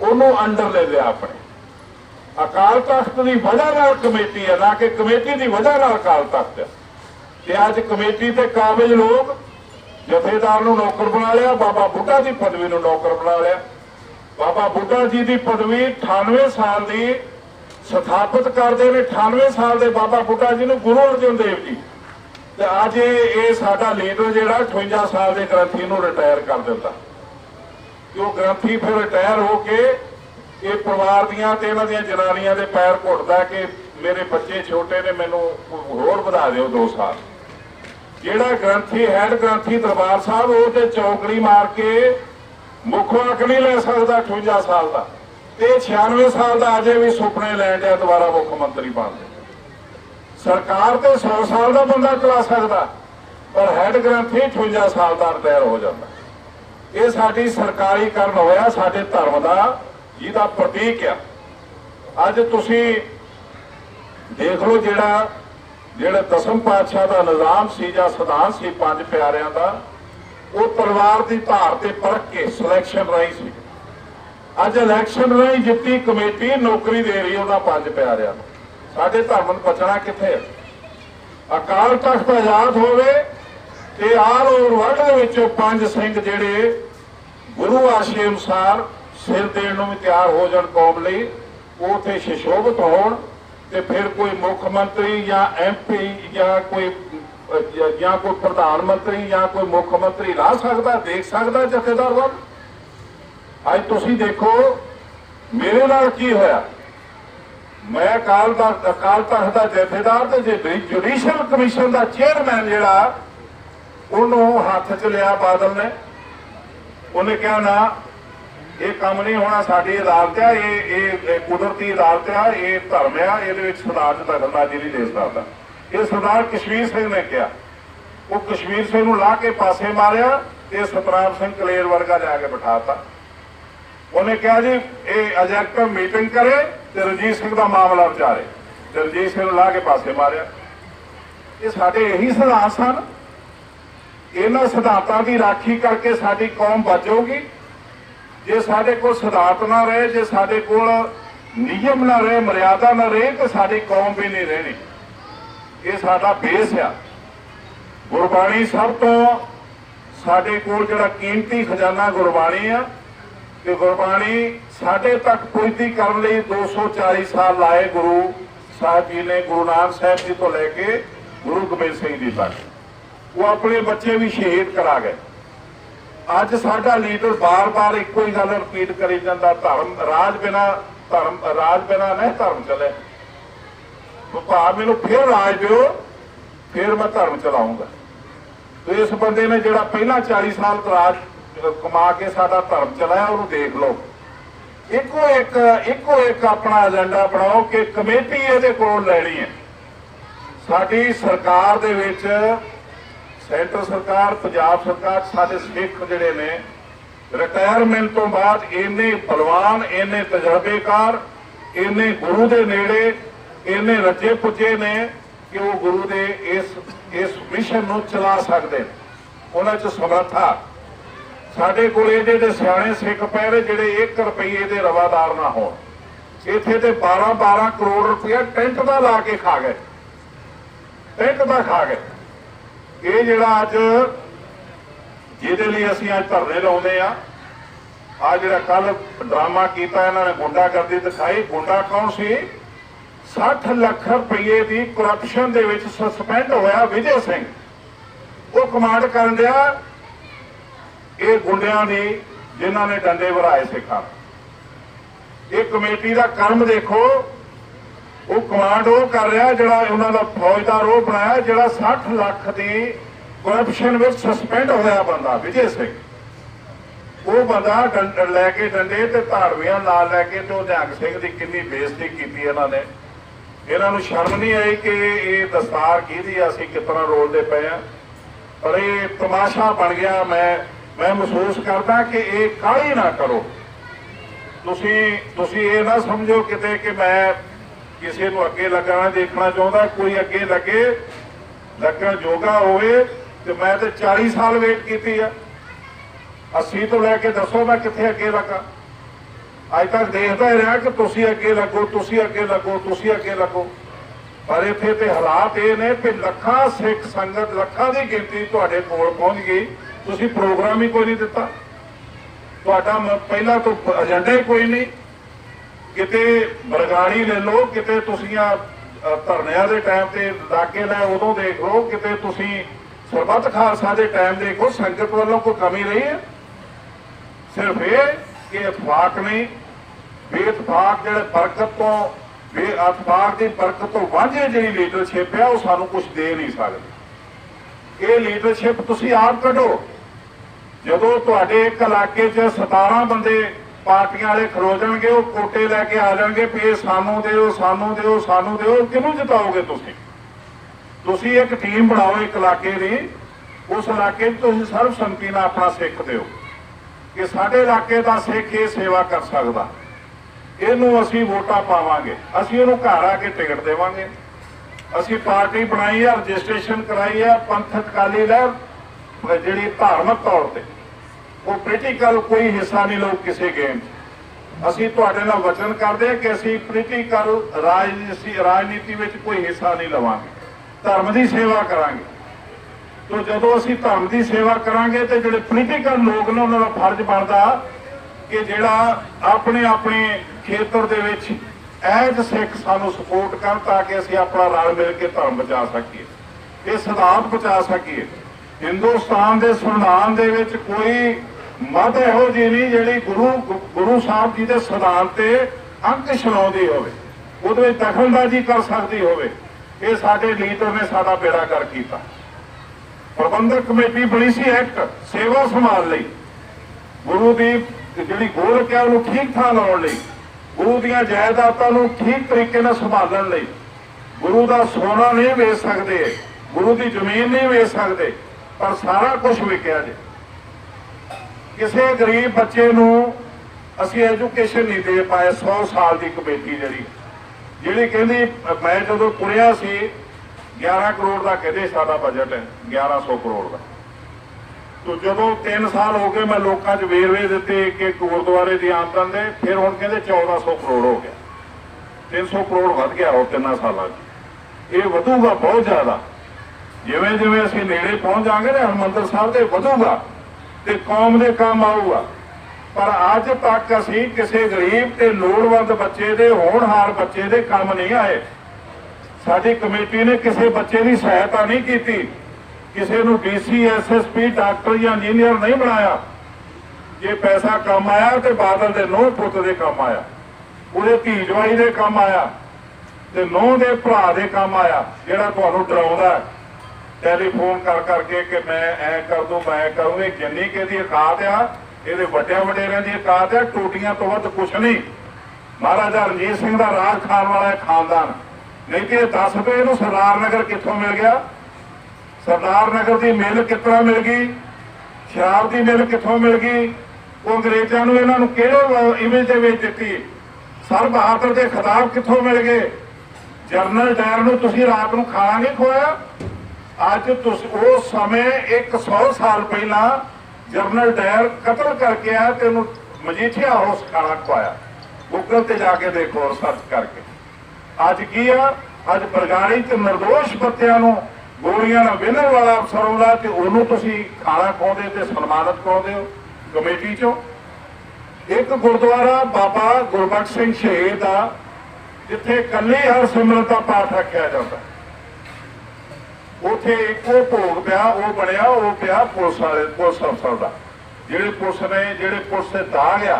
उन्होंने अंडर ले लिया अपने। अकाल तख्त की वजह नाल कमेटी है, ना कि कमेटी की वजह नाल अकाल तख्त है। ते अज कमेटी ते काबिज लोग जथेदार नूं नौकर बना लिया, बाबा बुढ़ा की पदवी नूं नौकर बना लिया। बाबा बुढ़ा जी की पदवी 98 साल की स्थापित करते हैं, 98 साल के बाबा बुढ़ा जी ने गुरु अर्जन देव जी, ते अज ये साडा लीडर जिहड़ा 58 साल के ग्रंथी नूं रिटायर कर दिता। कि ग्रंथी फिर रिटायर होके ये परिवार दियां ते इन्हां दियां जनानियां दे पैर घुटदा कि मेरे बच्चे छोटे ने, मैनूं होर वधा दिओ 2 साल। ਜਿਹੜਾ ग्रंथी हैड ग्रंथी दरबार साहब वो तो चौकड़ी मार के मुख हक नहीं ले सकता 58 साल का, तो 96 साल का अजे भी सुपने लैन दिया दोबारा मुख्यमंत्री बनते। सरकार तो 100 साल का बंदा चला सकता, पर हैड ग्रंथी 58 साल का रिटायर हो जाता। ये साडी सरकारीकरण होया साडे धर्म का, जिहदा प्रतीक है। अज तुसीं देख लो ਜਿਹੜਾ दसम पातशाह का निज़ाम सी ਜਾਂ सिद्धांत सी 5 प्यारिਆਂ ਦਾ, वो परिवार की धार से परख के सिलेक्शन राही सी। अज इलैक्शन राही जित्ती कमेटी नौकरी दे रही उन्होंने 5 प्यारिਆਂ ਨੂੰ। साडे धर्म ਨੂੰ बचना कित्थे? अकाल तख्त आजाद होवे ते आल ओवर वर्ल्ड दे विचों 5 सिंह जिहड़े गुरु आशे अनुसार सिर देण नूं भी तैयार हो जाण कौम लई, वो उत्थे सुशोभित होण, ते फिर कोई मुख्यमंत्री या MP या कोई प्रधानमंत्री या कोई मुख्यमंत्री ला सकता, देख सकता जथेदार वाल। अज तुसीं देखो मेरे नाल की होया, मैं अकाल तख्त का जथेदार ते जुडिशल कमीशन का चेयरमैन जिहड़ा उन्होंने हाथ च लिया बादल ने, उन्हें कहा ना ये काम नहीं होना, साडी अदालत है, ये कुदरती अदालत है, ये धर्म है, ये सरदार दखलंदाजी नहीं दे सकता। ये सरदार कश्मीर सिंह ने कहा, वो कश्मीर सिंह नूं ला के पासे मारिया, ते सतनाम सिंह कलेर वर्गा जाके बिठाता। उन्हें कहा जी ये एग्जीक्यूटिव मीटिंग करे ते रंजीत सिंह का मामला विचारे, ते रंजीत सिंह ला के पासे मारिया। ये साडे यही सिद्धांत सन, इन्हां सिद्धांतां की राखी करके साडी कौम बचेगी। जे साडे कोल सिद्धांत ना रहे, जे साडे कोल नियम ना रहे, मर्यादा ना रहे, तो साडी कौम भी नहीं रहनी। ये साडा बेस आ। गुरबाणी सब तो साडे कोल जिहड़ा कीमती खजाना गुरबाणी आ कि गुरबाणी साडे तक पुजदी करन लई 240 साल लाए गुरु साहब जी ने। गुरु नानक साहब जी तो लैके गुरु गोबिंद सिंह जी तक वो अपने बच्चे भी शहीद करा गए। अज साडा लीडर बार बार इको ही गल रिपीट करी जाता, धर्म राज बिना नहीं धर्म चले। तो भाव मैनू फिर राज दिओ, फिर मैं धर्म चलाऊंगा। तो इस बंदे ने जिहड़ा पहला 40 साल राज कमा के साडा धर्म चलाया, उन्होंने देख लो। इको एक अपना एजेंडा बनाओ कि कमेटी इहदे कोल लैनी है। साडी सरकार दे विच सेंटर सरकार, पंजाब सरकार, साडे सिख जिहड़े ने रिटायरमेंट तो बाद इन्ने बलवान, इन्ने तजर्बेकार, इन्ने गुरु दे नेड़े, इन्ने रचे पुजे ने कि वो गुरु दे इस मिशन नूं चला सकदे। उन्हां च समर्था साडे कोल एडे सियाणे सिख पै रहे जिहड़े 1 रुपये दे रवादार ना होण। इत्थे ते 12-12 करोड़ रुपया टेंट दा ला के खा गए, टेंट दा खा गए। ये जिहड़ा अज जिहदे लई असीं अज धरने लाउंदे आ, आ जिहड़ा कल ड्रामा कीता इन्हां ने गुंडागर्दी दिखाई। गुंडा कौन सी? 60 लाख रुपये की करप्शन दे विच सस्पेंड होया विजय सिंह, वो कमांड करन दिया ये गुंडियां दी जिन्हां ने डंडे भराए सिखां। ये कमेटी का कर्म देखो, वो कमांड वो कर रहा जिहड़ा उन्हां दा फौजदार वो बनाया जिहड़ा 60 लाख की करप्शन में सस्पेंड होया बंदा विजय सिंह। वो बंदा लैके डंडे ते धाड़वियां नाल लैके तो निहंग सिंह की कितनी बेइज्जती की इन्हां ने। इन्हां नूं शर्म नहीं आई कि ये दस्तार किहदी असीं कितना रोलदे पे आ, पर ये तमाशा बन गया। मैं महसूस करदा कि ये काहली ना करो। तुसी ये ना समझो किते कि मैं किसी को अगे लगना देखना चाहता। कोई अगे लगन जोगा होवे तो मैं तो 40 साल वेट की है। 80 तो लैके दसो मैं कितने अगे लगा। अज तक देखता ही रहा कि तुसी अगे लगो, तुसी अगे लगो, तुसी अगे लगो। पर इत्थे ते हालात ये ने कि लखां सिख संगत, लखां की गिनती तुहाडे कोल पहुंच गई, तुसी प्रोग्राम ही कोई नहीं दिता। तुहाडा पहला तो एजेंडा ही कोई नहीं। किते बरगाड़ी ले लो, किते तुसियां धरनिया के टाइम से लाके लै उदों देख लो, किते तुसी सरबत खालसा के टाइम देखो, संगत वालों कोई कमी रही है? सिर्फ ये कि इतफाक नहीं, बेइतफाक जिहड़े बरकत तो बेअतफाक की बरकत तो वांझे जी लीडरशिप है, वो सानू कुछ दे नहीं सकती। ये लीडरशिप तुसी आप कढो। जदों तुहाडे एक इलाके च 17 बंदे पार्टियां वाले खलो जाणगे, वो कोटे लैके आ जाएंगे भी सानू दिओ, सानू दिओ, सानू दिओ। किहनूं जिताओगे तुसी? तुसी एक टीम बनाओ एक इलाके की, उस इलाके तुसी सर्वसम्मति नाल अपना सिख दिओ कि साडे इलाके का सिख ये सेवा कर सकदा, इहनूं असीं वोटां पावांगे, असीं उहनूं घर आके टिकट देवांगे। असीं पार्टी बनाई है, रजिस्ट्रेशन कराई है, पंथक अकाली लहर जिहड़ी धार्मिक तौर पर वो पोलिटिकल कोई हिस्सा नहीं लो किसी गेम। असीं तुहाडे नाल वचन करदे कि असीं पोलिटिकल राजनीति में कोई हिस्सा नहीं लवांगे, धर्म की सेवा करांगे। तो जदों असीं धर्म की सेवा करांगे तो जिहड़े पोलिटिकल लोग ने उन्हां दा फर्ज बनदा कि जिहड़ा अपने अपने खेतर दे विच एज सिख सानू सपोर्ट कर ताकि असीं अपना रल मिल के धर्म बचा सकीए, ये सिद्धांत बचा सकीए। हिंदुस्तान के संविधान दे विच कोई मत इहो जी नहीं जिहड़ी गुरु साहब जी के सिद्धांत ते अंकुश लाउंदी होवे, उहदे विच दखलअंदाजी कर सकदी होवे। ये साडे लीडर ने साडा बेड़ा कर कीता। प्रबंधक कमेटी बनी सी एक्ट सेवा संभाल लई, गुरु की जिहड़ी गोलक है उहनूं ठीक थां लाउण लई, गुरु दीआं जायदादां नूं ठीक तरीके नाल संभालण लई। गुरु का सोना नहीं वेच सकते, गुरु की जमीन नहीं वेच सकते, पर सारा कुछ विकिया जे। किसी गरीब बच्चे नूं असीं एजुकेशन नहीं दे पाए। 100 साल की कमेटी जिहड़ी कहंदी, मैं जदों तुरिया सी 11 करोड़ का कहते साडा बजट है, 1100 करोड़ का। तो जदों 3 साल हो गए मैं लोगों च वेरवे दिते कि गुरुद्वारे की आमदन दे, फिर हुण कहंदे 1400 करोड़ हो गया। 300 करोड़ वध गया हो 3 सालों। ये वधूगा बहुत ज़्यादा। ਜਿਵੇਂ ਜਿਵੇਂ ਅਸੀਂ ਨੇੜੇ ਪਹੁੰਚ ਜਾਵਾਂਗੇ ਨਾ ਹਰਿਮੰਦਰ ਸਾਹਿਬ ਦੇ ਵਧੂਗਾ ਤੇ ਕੌਮ ਦੇ ਕੰਮ ਆਊਗਾ। ਪਰ ਅੱਜ ਤੱਕ ਅਸੀਂ ਕਿਸੇ ਗਰੀਬ ਤੇ ਲੋੜਵੰਦ ਬੱਚੇ ਦੇ ਹੋਣਹਾਰ ਬੱਚੇ ਦੇ ਕੰਮ ਨਹੀਂ ਆਏ। ਸਾਡੀ ਕਮੇਟੀ ਨੇ ਕਿਸੇ ਬੱਚੇ ਦੀ ਸਹਾਇਤਾ ਨਹੀਂ ਕੀਤੀ, ਕਿਸੇ ਨੂੰ ਡੀਸੀ ਐਸਐਸਪੀ ਡਾਕਟਰ ਜਾਂ ਇੰਜੀਨੀਅਰ ਨਹੀਂ ਬਣਾਇਆ। ਜੇ ਪੈਸਾ ਕੰਮ ਆਇਆ ਤੇ ਬਾਦਲ ਦੇ ਨੂੰਹ ਪੁੱਤ ਦੇ ਕੰਮ ਆਇਆ, ਉਹਦੇ ਧੀ ਜਵਾਈ ਦੇ ਕੰਮ ਆਇਆ ਤੇ ਨੂੰਹ ਦੇ ਭਰਾ ਦੇ ਕੰਮ ਆਇਆ। ਜਿਹੜਾ ਤੁਹਾਨੂੰ ਡਰਾਉਂਦਾ ਟੈਲੀਫੋਨ ਕਰ ਕਰਕੇ ਕਿ ਮੈਂ ਐ ਕਰ ਦੂੰ ਮੈਂ ਕਰੂੰਗੀ, ਜਿੰਨੀ ਕਿ ਇਹਦੀ ਔਕਾਤ ਆ, ਇਹਦੇ ਵੱਡਿਆਂ ਵਡੇਰਿਆਂ ਦੀ ਔਕਾਤ ਆ, ਟੋਟੀਆਂ ਤੋਂ ਵੱਧ ਕੁਛ ਨਹੀਂ। ਮਹਾਰਾਜਾ ਰਣਜੀਤ ਸਿੰਘ ਦਾ ਰਾਜ ਖਾਣ ਵਾਲਾ ਖਾਨਦਾਨ, ਨਹੀਂ ਤੇ ਦੱਸ ਪਏ ਇਹਨੂੰ ਸਰਦਾਰ ਨਗਰ ਕਿੱਥੋਂ ਮਿਲ ਗਿਆ, ਸਰਦਾਰ ਨਗਰ ਦੀ ਮਿਲ ਕਿੱਥੋਂ ਮਿਲ ਗਈ, ਸ਼ਰਾਬ ਦੀ ਮਿਲ ਕਿੱਥੋਂ ਮਿਲ ਗਈ, ਉਹ ਅੰਗਰੇਜ਼ਾਂ ਨੂੰ ਇਹਨਾਂ ਨੂੰ ਕਿਹੜੇ ਇਮੇਜ ਦੇ ਵਿੱਚ ਦਿੱਤੀ, ਸਰ ਬਹਾਦਰ ਦੇ ਖਿਤਾਬ ਕਿੱਥੋਂ ਮਿਲ ਗਏ, ਜਨਰਲ ਡਾਇਰ ਨੂੰ ਤੁਸੀਂ ਰਾਤ ਨੂੰ ਖਾਣਾ ਨਹੀਂ ਖਵਾਇਆ। ਅੱਜ ਤੁਸੀਂ ਉਸ ਸਮੇਂ 100 ਸਾਲ ਪਹਿਲਾਂ ਜਨਰਲ ਡਾਇਰ ਕਤਲ ਕਰਕੇ ਆਇਆ ਤੇ ਉਹਨੂੰ ਮਜੀਠੀਆ ਹਾਊਸ ਖਾਣਾ ਖਵਾਇਆ। ਗੂਗਲ ਤੇ ਜਾ ਕੇ ਦੇਖੋ ਰਿਸਰਚ ਕਰਕੇ। ਅੱਜ ਕੀ ਆ, ਅੱਜ ਬਰਗਾੜੀ ਤੇ ਨਿਰਦੋਸ਼ ਬੱਚਿਆਂ ਨੂੰ ਗੋਲੀਆਂ ਨਾਲ ਵਿਨਣ ਵਾਲਾ ਅਫਸਰ ਹੁੰਦਾ ਤੇ ਉਹਨੂੰ ਤੁਸੀਂ ਖਾਣਾ ਖਵਾਉਂਦੇ ਤੇ ਸਨਮਾਨਿਤ ਕਰਾਉਂਦੇ ਹੋ ਕਮੇਟੀ ਚੋਂ। ਇੱਕ ਗੁਰਦੁਆਰਾ ਬਾਬਾ ਗੁਰਬਖਸ਼ ਸਿੰਘ ਸ਼ਹੀਦ ਦਾ, ਜਿੱਥੇ ਕੱਲੀ ਹਰਸਿਮਰਤ ਦਾ ਪਾਠ ਰੱਖਿਆ ਜਾਂਦਾ, ਉੱਥੇ ਇੱਕੋ ਭੋਗ ਪਿਆ, ਉਹ ਬਣਿਆ, ਉਹ ਪਿਆ ਪੁਲਿਸ ਅਫਸਰ ਦਾ, ਜਿਹੜੇ ਪੁਲਿਸ ਤੇ ਦਾਗ ਆ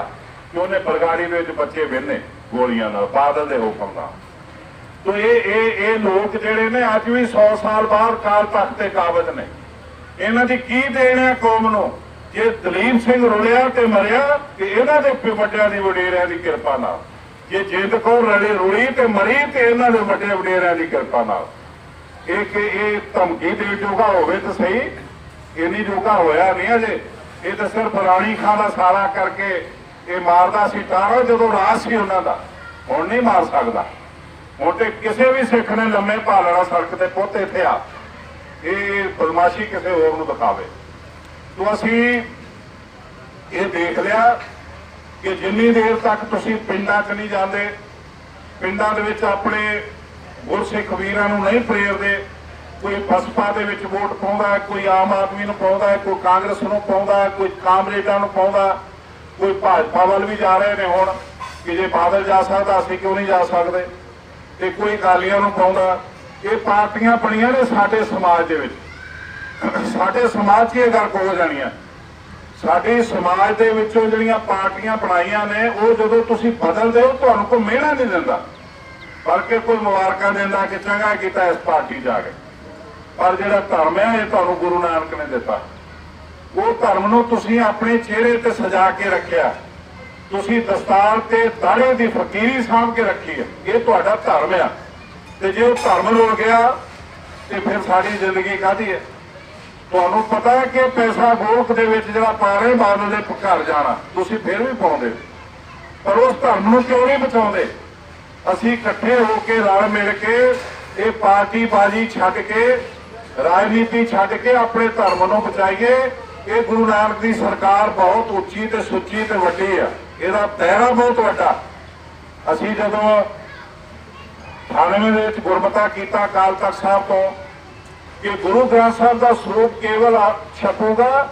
ਕਿ ਉਹਨੇ ਬਰਗਾੜੀ ਦੇ ਵਿੱਚ ਬੱਚੇ ਵਿੰਨੇ ਗੋਲੀਆਂ ਨਾਲ ਬਾਦਲ ਦੇ ਹੁਕਮ ਨਾਲ। ਤੋ ਇਹ ਲੋਕ ਜਿਹੜੇ ਨੇ ਅੱਜ ਵੀ 100 ਸਾਲ ਬਾਅਦ ਕਾਲ ਤਖਤ ਤੇ ਕਾਬਜ਼ ਨੇ। ਇਹਨਾਂ ਦੀ ਕੀ ਦੇਣ ਹੈ ਕੌਮ ਨੂੰ? ਜੇ ਦਲੀਪ ਸਿੰਘ ਰੁਲਿਆ ਤੇ ਮਰਿਆ ਤੇ ਇਹਨਾਂ ਦੇ ਵੱਡਿਆਂ ਦੀ ਵਡੇਰਿਆਂ ਦੀ ਕਿਰਪਾ ਨਾਲ, ਜੇ ਜਿੰਦ ਕੌਰ ਰੁਲੀ ਤੇ ਮਰੀ ਤੇ ਇਹਨਾਂ ਦੇ ਵੱਡੇ ਵਡੇਰਿਆਂ ਦੀ ਕਿਰਪਾ ਨਾਲ। ਇਹ ਧਮਕੀ ਦੇ ਜੋਗਾ ਹੋਵੇ ਤਾਂ ਸਹੀ, ਇੰਨੀ ਜੋਗਾ ਹੋਇਆ ਨਹੀਂ ਅਜੇ। ਇਹ ਤਾਂ ਸਿਰਫ ਰਾਣੀ ਖਾਂ ਦਾ ਸਾਲਾ ਕਰਕੇ ਇਹ ਮਾਰਦਾ ਸੀ ਟਾਰਾ ਜਦੋਂ ਰਾਜ ਸੀ ਉਹਨਾਂ ਦਾ, ਹੁਣ ਨਹੀਂ ਮਾਰ ਸਕਦਾ। ਹੁਣ ਤੇ ਕਿਸੇ ਵੀ ਸਿੱਖ ਨੇ ਲੰਮੇ ਪਾ ਲੈਣਾ ਸੜਕ ਤੇ, ਪੁੱਤ ਇੱਥੇ ਆ, ਇਹ ਬਦਮਾਸ਼ੀ ਕਿਸੇ ਹੋਰ ਨੂੰ ਦਿਖਾਵੇ। ਤੋਂ ਅਸੀਂ ਇਹ ਦੇਖ ਲਿਆ ਕਿ ਜਿੰਨੀ ਦੇਰ ਤੱਕ ਤੁਸੀਂ ਪਿੰਡਾਂ 'ਚ ਨਹੀਂ ਜਾਂਦੇ, ਪਿੰਡਾਂ ਦੇ ਵਿੱਚ ਆਪਣੇ ਗੁਰਸਿੱਖ ਵੀਰਾਂ ਨੂੰ ਨਹੀਂ ਪ੍ਰੇਰਦੇ, ਕੋਈ ਬਸਪਾ ਦੇ ਵਿੱਚ ਵੋਟ ਪਾਉਂਦਾ, ਕੋਈ ਆਮ ਆਦਮੀ ਨੂੰ ਪਾਉਂਦਾ, ਕੋਈ ਕਾਂਗਰਸ ਨੂੰ ਪਾਉਂਦਾ, ਕੋਈ ਕਾਮਰੇਡਾਂ ਨੂੰ ਪਾਉਂਦਾ, ਕੋਈ ਭਾਜਪਾ ਵੱਲ ਵੀ ਜਾ ਰਹੇ ਨੇ ਹੁਣ ਕਿ ਜੇ ਬਾਦਲ ਜਾ ਸਕਦਾ ਅਸੀਂ ਕਿਉਂ ਨਹੀਂ ਜਾ ਸਕਦੇ, ਤੇ ਕੋਈ ਅਕਾਲੀਆਂ ਨੂੰ ਪਾਉਂਦਾ। ਇਹ ਪਾਰਟੀਆਂ ਬਣੀਆਂ ਨੇ ਸਾਡੇ ਸਮਾਜ ਦੇ ਵਿੱਚ, ਸਾਡੇ ਸਮਾਜ 'ਚ ਇਹ ਗੱਲ ਹੋ ਜਾਣੀਆਂ। ਸਾਡੇ ਸਮਾਜ ਦੇ ਵਿੱਚੋਂ ਜਿਹੜੀਆਂ ਪਾਰਟੀਆਂ ਬਣਾਈਆਂ ਨੇ, ਉਹ ਜਦੋਂ ਤੁਸੀਂ ਬਦਲਦੇ ਹੋ ਤੁਹਾਨੂੰ ਕੋਈ ਮਿਹਣਾ ਨਹੀਂ ਦਿੰਦਾ, ਬਲਕਿ ਕੋਈ ਮੁਬਾਰਕਾਂ ਦਿੰਦਾ ਕਿ ਚੰਗਾ ਕੀਤਾ ਇਸ ਪਾਰਟੀ ਜਾ ਕੇ। ਪਰ ਜਿਹੜਾ ਧਰਮ ਹੈ ਇਹ ਤੁਹਾਨੂੰ ਗੁਰੂ ਨਾਨਕ ਨੇ ਦਿੱਤਾ, ਉਹ ਧਰਮ ਨੂੰ ਤੁਸੀਂ ਆਪਣੇ ਚਿਹਰੇ ਤੇ ਸਜਾ ਕੇ ਰੱਖਿਆ, ਤੁਸੀਂ ਦਸਤਾਰ ਤੇ ਦਾੜੇ ਦੀ ਫਕੀਰੀ ਸਾਂਭ ਕੇ ਰੱਖੀ ਹੈ, ਇਹ ਤੁਹਾਡਾ ਧਰਮ ਆ। ਤੇ ਜੇ ਉਹ ਧਰਮ ਰੁਲ ਗਿਆ ਤੇ ਫਿਰ ਸਾਡੀ ਜ਼ਿੰਦਗੀ ਕਾਹਦੀ ਹੈ? ਤੁਹਾਨੂੰ ਪਤਾ ਹੈ ਕਿ ਪੈਸਾ ਗੋਲਕ ਦੇ ਵਿੱਚ ਜਿਹੜਾ ਪਾ ਰਹੇ ਬਾਦਲ ਦੇ ਘਰ ਜਾਣਾ, ਤੁਸੀਂ ਫਿਰ ਵੀ ਪਾਉਂਦੇ, ਪਰ ਉਸ ਧਰਮ ਨੂੰ ਕਿਉਂ ਨਹੀਂ ਬਚਾਉਂਦੇ? ਅਸੀਂ ਇਕੱਠੇ ਹੋ ਕੇ ਰਲ ਮਿਲ ਕੇ ਇਹ ਪਾਰਟੀ ਬਾਜੀ ਛੱਡ ਕੇ, ਰਾਜਨੀਤੀ ਛੱਡ ਕੇ ਆਪਣੇ ਧਰਮ ਨੂੰ ਬਚਾਈਏ। ਇਹ ਗੁਰੂ ਨਾਨਕ ਦੀ ਸਰਕਾਰ ਬਹੁਤ ਉੱਚੀ ਤੇ ਸੁੱਚੀ ਤੇ ਵੱਡੀ ਆ, ਇਹਦਾ ਦਾਇਰਾ ਬਹੁਤ ਵੱਡਾ। ਅਸੀਂ ਜਦੋਂ 98 ਦੇ ਵਿੱਚ ਗੁਰਮਤਾ ਕੀਤਾ ਅਕਾਲ ਤਖਤ ਸਾਹਿਬ ਤੋਂ ਕਿ ਗੁਰੂ ਗ੍ਰੰਥ ਸਾਹਿਬ ਦਾ ਸਰੂਪ ਕੇਵਲ ਛਪੂਗਾ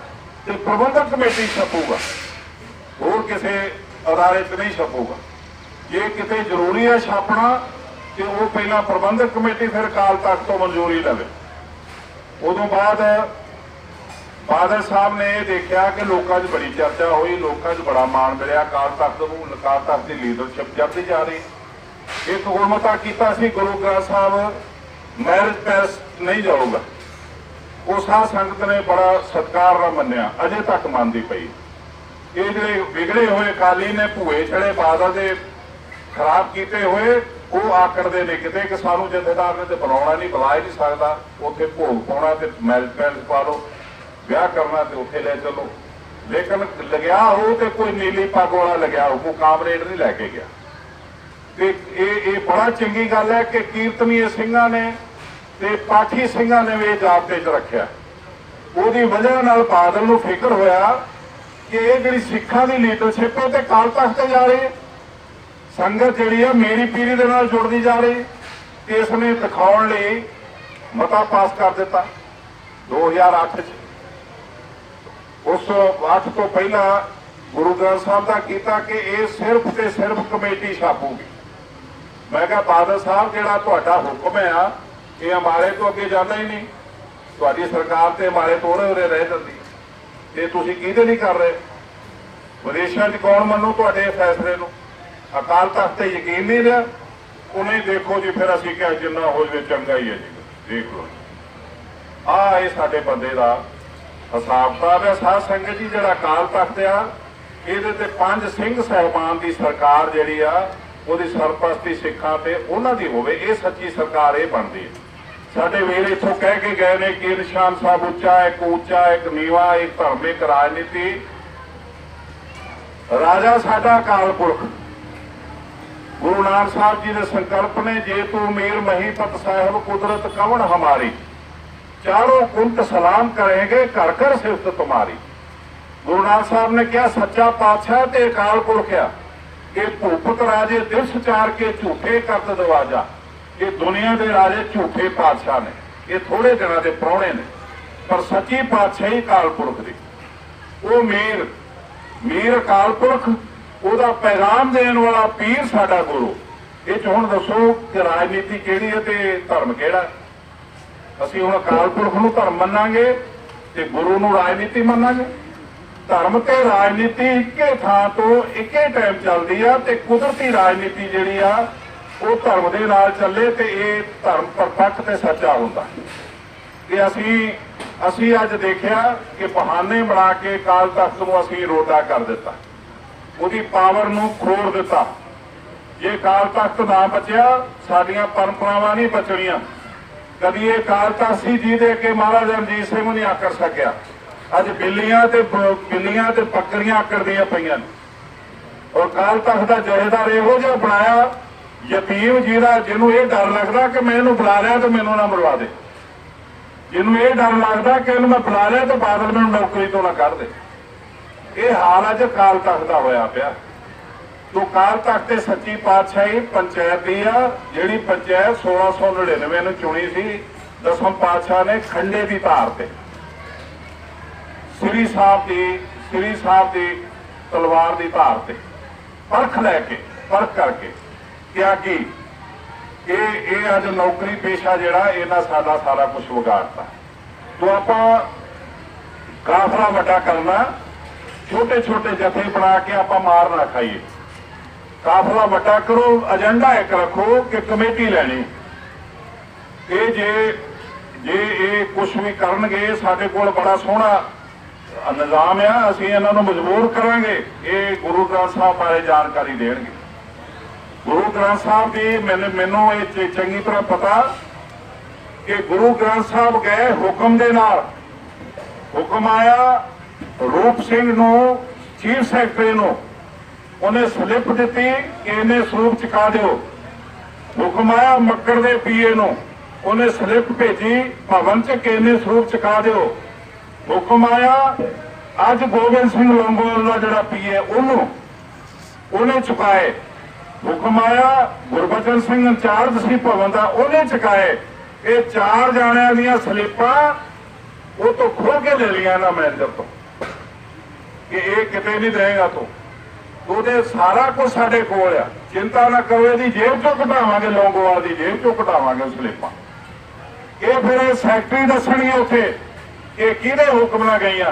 ਤੇ ਪ੍ਰਬੰਧਕ ਕਮੇਟੀ ਛਪੂਗਾ, ਹੋਰ ਕਿਸੇ ਅਦਾਰੇ 'ਚ ਨਹੀਂ ਛਪੂਗਾ। ਜੇ ਕਿਤੇ ਜ਼ਰੂਰੀ ਹੈ ਛਾਪਣਾ ਤੇ ਉਹ ਪਹਿਲਾਂ ਪ੍ਰਬੰਧਕ ਕਮੇਟੀ ਫਿਰ ਅਕਾਲ ਤਖਤ ਤੋਂ ਮਨਜ਼ੂਰੀ ਲਵੇ। ਉਦੋਂ ਬਾਅਦ ਬਾਦਲ ਸਾਹਿਬ ਨੇ ਇਹ ਦੇਖਿਆ ਕਿ ਲੋਕਾਂ 'ਚ ਬੜੀ ਚਰਚਾ ਹੋਈ, ਲੋਕਾਂ 'ਚ ਬੜਾ ਮਾਣ ਮਿਲਿਆ, ਅਕਾਲ ਤਖਤ ਨੂੰ, ਅਕਾਲ ਤਖਤ ਦੀ ਲੀਡਰਸ਼ਿਪ ਚੜ੍ਹਦੀ ਜਾ ਰਹੀ। ਇੱਕ ਗੁਰਮਤਾ ਕੀਤਾ ਸੀ ਗੁਰੂ ਗ੍ਰੰਥ ਸਾਹਿਬ ਮੈਰਿਜ ਪੈਲਸ ਨਹੀਂ ਜਾਊਗਾ, ਉਹ ਸਾਧ ਸੰਗਤ ਨੇ ਬੜਾ ਸਤਿਕਾਰ ਨਾਲ ਮੰਨਿਆ, ਅਜੇ ਤੱਕ ਮੰਨਦੀ ਪਈ। ਇਹ ਜਿਹੜੇ ਵਿਗੜੇ ਹੋਏ ਅਕਾਲੀ ਨੇ ਭੂਏ ਛੜੇ ਬਾਦਲ ਦੇ ਖਰਾਬ ਕੀਤੇ ਹੋਏ, ਉਹ ਆਕੜਦੇ ਨੇ ਕਿਤੇ ਕਿ ਸਾਨੂੰ ਜਥੇਦਾਰ ਨੇ ਤੇ ਬੁਲਾਉਣਾ ਨਹੀਂ, ਬੁਲਾ ਹੀ ਨਹੀਂ ਸਕਦਾ, ਉੱਥੇ ਭੋਗ ਪਾਉਣਾ ਤੇ ਮੈਰਿਜ ਪੈਲਸ ਪਾ ਲਓ, ਵਿਆਹ ਕਰਨਾ ਤੇ ਉੱਥੇ ਲੈ ਚਲੋ। ਲੇਕਿਨ ਲੱਗਿਆ ਉਹ ਤੇ ਕੋਈ ਨੀਲੀ ਪੱਗ ਵਾਲਾ ਲੱਗਿਆ ਉਹ, ਕੋਈ ਕਾਮਰੇਡ ਨਹੀਂ ਲੈ ਕੇ ਗਿਆ। ਤੇ ਇਹ ਬੜਾ ਚੰਗੀ ਗੱਲ ਹੈ ਕਿ ਕੀਰਤਨੀਏ ਸਿੰਘਾਂ ਨੇ ਤੇ ਪਾਠੀ ਸਿੰਘਾਂ ਨੇ ਵੀ ਇਹ ਜਾਬਤੇ 'ਚ ਰੱਖਿਆ। ਉਹਦੀ ਵਜ੍ਹਾ ਨਾਲ ਬਾਦਲ ਨੂੰ ਫਿਕਰ ਹੋਇਆ ਕਿ ਇਹ ਜਿਹੜੀ ਸਿੱਖਾਂ ਦੀ ਲੀਡਰਸ਼ਿਪ ਹੈ ਤੇ ਅਕਾਲ ਤਖਤ ਤੇ ਜਾ ਰਹੀ ਹੈ, ਸੰਗਤ ਜਿਹੜੀ ਆ ਮੇਰੀ ਪੀੜੀ ਦੇ ਨਾਲ ਜੁੜਦੀ ਜਾ ਰਹੀ, ਇਸ ਨੇ ਦਿਖਾਉਣ ਲਈ ਮਤਾ ਪਾਸ ਕਰ ਦਿੱਤਾ। 2008 उस 8 तो पहला गुरु ग्रंथ साहब का किया कि ये सिर्फ ते सिर्फ कमेटी छापूगी। मैं कहा बादल साहब जिहड़ा तुहाडा हुक्म है ये हमारे तो अगे जाना ही नहीं, तुहाडी सरकार ते हमारे तो उरे रह जाती, ये तुसीं किहदे नहीं कर रहे? विदेशों च कौन मनो तुहाडे फैसले नूं? अकाल तख्त ते यकीन नहीं रहा, उन्हें देखो जी फिर असीं क्या जिन्ना हो जाए चंगा ही है जी। देख लो ये साडे बंदे दा हिसाब किताब है। साध संगत जी जिहड़ा अकाल तख्त आ ਇਹਦੇ ਤੇ 5 ਸਿੰਘ ਸਾਹਿਬਾਨ ਦੀ ਸਰਕਾਰ ਜਿਹੜੀ ਆ ਉਹਦੀ ਸਰਪ੍ਰਸਤੀ ਸਿੱਖਾਂ ਤੇ ਉਹਨਾਂ ਦੀ ਹੋਵੇ, ਇਹ ਸੱਚੀ ਸਰਕਾਰ ਇਹ ਬਣਦੀ ਹੈ। ਸਾਡੇ ਵੀਰ ਇੱਥੋਂ ਕਹਿ ਕੇ ਗਏ ਨੇ ਕਿ ਨਿਸ਼ਾਨ ਸਾਹਿਬ ਉੱਚਾ ਇੱਕ ਉੱਚਾ ਇੱਕ ਨੀਵਾ ਇੱਕ ਧਾਰਮਿਕ ਰਾਜਨੀਤੀ। ਰਾਜਾ ਸਾਡਾ ਅਕਾਲ ਪੁਰਖ ਗੁਰੂ ਨਾਨਕ ਸਾਹਿਬ ਜੀ ਦੇ ਸੰਕਲਪ ਨੇ, ਜੇ ਤੂੰ ਮੀਰ ਮਹੀਪਤ ਸਾਹਿਬ ਕੁਦਰਤ ਕਵਣ ਹਮਾਰੀ, ਚਾरों कुंत सलाम करेंगे कर कर सिफत तुम्हारी। गुरु नानक साहब ने क्या सच्चा पातशाह ते अकाल पुरख आ, ये भूपत राजे दिवस चार के झूठे करत दरवाजा। ये दुनिया के राजे झूठे पातशाह ने, ये थोड़े दिनों के प्राहुणे ने, पर सच्ची पातशाही अकाल पुरख दी। वो मीर अकाल पुरख ਉਹਦਾ पैगाम देने वाला पीर साडा गुरु। ये हुण दसो कि राजनीति किहड़ी है ते धर्म किहड़ा? ਅਸੀਂ ਹੁਣ ਅਕਾਲ ਪੁਰਖ ਨੂੰ ਧਰਮ ਮੰਨਾਂਗੇ ਤੇ ਗੁਰੂ ਨੂੰ ਰਾਜਨੀਤੀ ਮੰਨਾਂਗੇ। ਧਰਮ ਤੇ ਰਾਜਨੀਤੀ ਇੱਕੇ ਥਾਂ ਤੋਂ ਇੱਕੇ ਟਾਈਮ ਚੱਲਦੀ ਆ ਤੇ ਕੁਦਰਤੀ ਰਾਜਨੀਤੀ ਜਿਹੜੀ ਆ ਉਹ ਧਰਮ ਦੇ ਨਾਲ ਚੱਲੇ ਤੇ ਇਹ ਧਰਮ ਪਰਫੈਕਟ ਤੇ ਸੱਚਾ ਹੁੰਦਾ। ਤੇ ਅਸੀਂ ਅੱਜ ਦੇਖਿਆ ਕਿ ਬਹਾਨੇ ਬਣਾ ਕੇ ਅਕਾਲ ਤਖਤ ਨੂੰ ਅਸੀਂ ਰੋਡਾ ਕਰ ਦਿੱਤਾ, ਉਹਦੀ ਪਾਵਰ ਨੂੰ ਖੋਰ ਦਿੱਤਾ। ਜੇ ਅਕਾਲ ਤਖਤ ਨਾ ਬਚਿਆ ਸਾਡੀਆਂ ਪਰੰਪਰਾਵਾਂ ਨਹੀਂ ਬਚਣੀਆਂ। कभी ये अकाल तख्त सी जी दे के महाराज रणजीत सिंह नहीं आकर सकिया, अज बिल्लियां ते बकरियां आकड़दियां पईयां। और अकाल तख्त का जहेदार इहो जिहा बनाया यतीम जीरा, जिन्हों ये डर लगता कि मैं इन्हूं बुला लिया तो मैनूं ना मरवा दे, जिन्हों ये डर लगता कि इन्हूं मैं बुला लिया तो बादल मैनूं नौकरी तो ना कढ़ दे। ये हाल अज अकाल तख्त का होया पिया। तो अकाल तख्त ते सच्ची पातशाही पंचायत दी आ, जिहड़ी पंचायत 1699 ਨੂੰ चुनी सी दसम पातशाह ने खंडे की धार ते श्री साहब की तलवार की धार ते परख लैके परख करके क्या कि ये अज नौकरी पेशा जिहड़ा इन्हां साडा सारा कुछ विगाड़ता। तो आपां काफला वड्डा करना, छोटे छोटे जथे बना के आपां मार ना खाइए। काफला वड्डा करो, एजेंडा एक रखो कि कमेटी लैनी। ये जे कुछ भी करनगे साडे कोल बड़ा सोहना निजाम आ, असीं इन्हां नूं मजबूर करांगे। ये गुरु ग्रंथ साहब बारे जानकारी देणगे। गुरु ग्रंथ साहब की मैनूं ये चंगी तरह पता कि गुरु ग्रंथ साहब गए हुक्म दे नाल, हुक्म आया रूप सिंह नूं चीफ सैकटरी नूं, उन्हें स्लिप दी कि इन्हें स्वरूप चुका दो। हुक्म आया मक्कड़ के पीए नूं, उन्हें स्लिप भेजी भवन च कि इन्हें स्वरूप चुका दो। हुक्म आया अज गोबिंद सिंह लंगोवाल का जिहड़ा पीए उन्हें चुकाए। हुक्म आया गुरबचन सिंह इंचार्ज सी भवन का, उन्हें चुकाए। ये 4 जाणियां दीयां स्लिपां वो तो खोल के ले लिया ना मैनेजर तो कि ये किते नहीं देगा तो ਉਹਦੇ ਸਾਰਾ ਕੁਝ ਸਾਡੇ ਕੋਲ ਆ। चिंता ना करो, ਇਹਦੀ जेब चों कढावांगे, लौंगोवाल ਦੀ जेब चों कढावांगे स्लिपां। ਇਹ ਫਿਰ ਸੈਕਟਰੀ ਦੱਸਣਗੇ ਉੱਥੇ ਕਿ ਕਿਹਦੇ ਹੁਕਮ ਨਾਲ ਗਈਆਂ।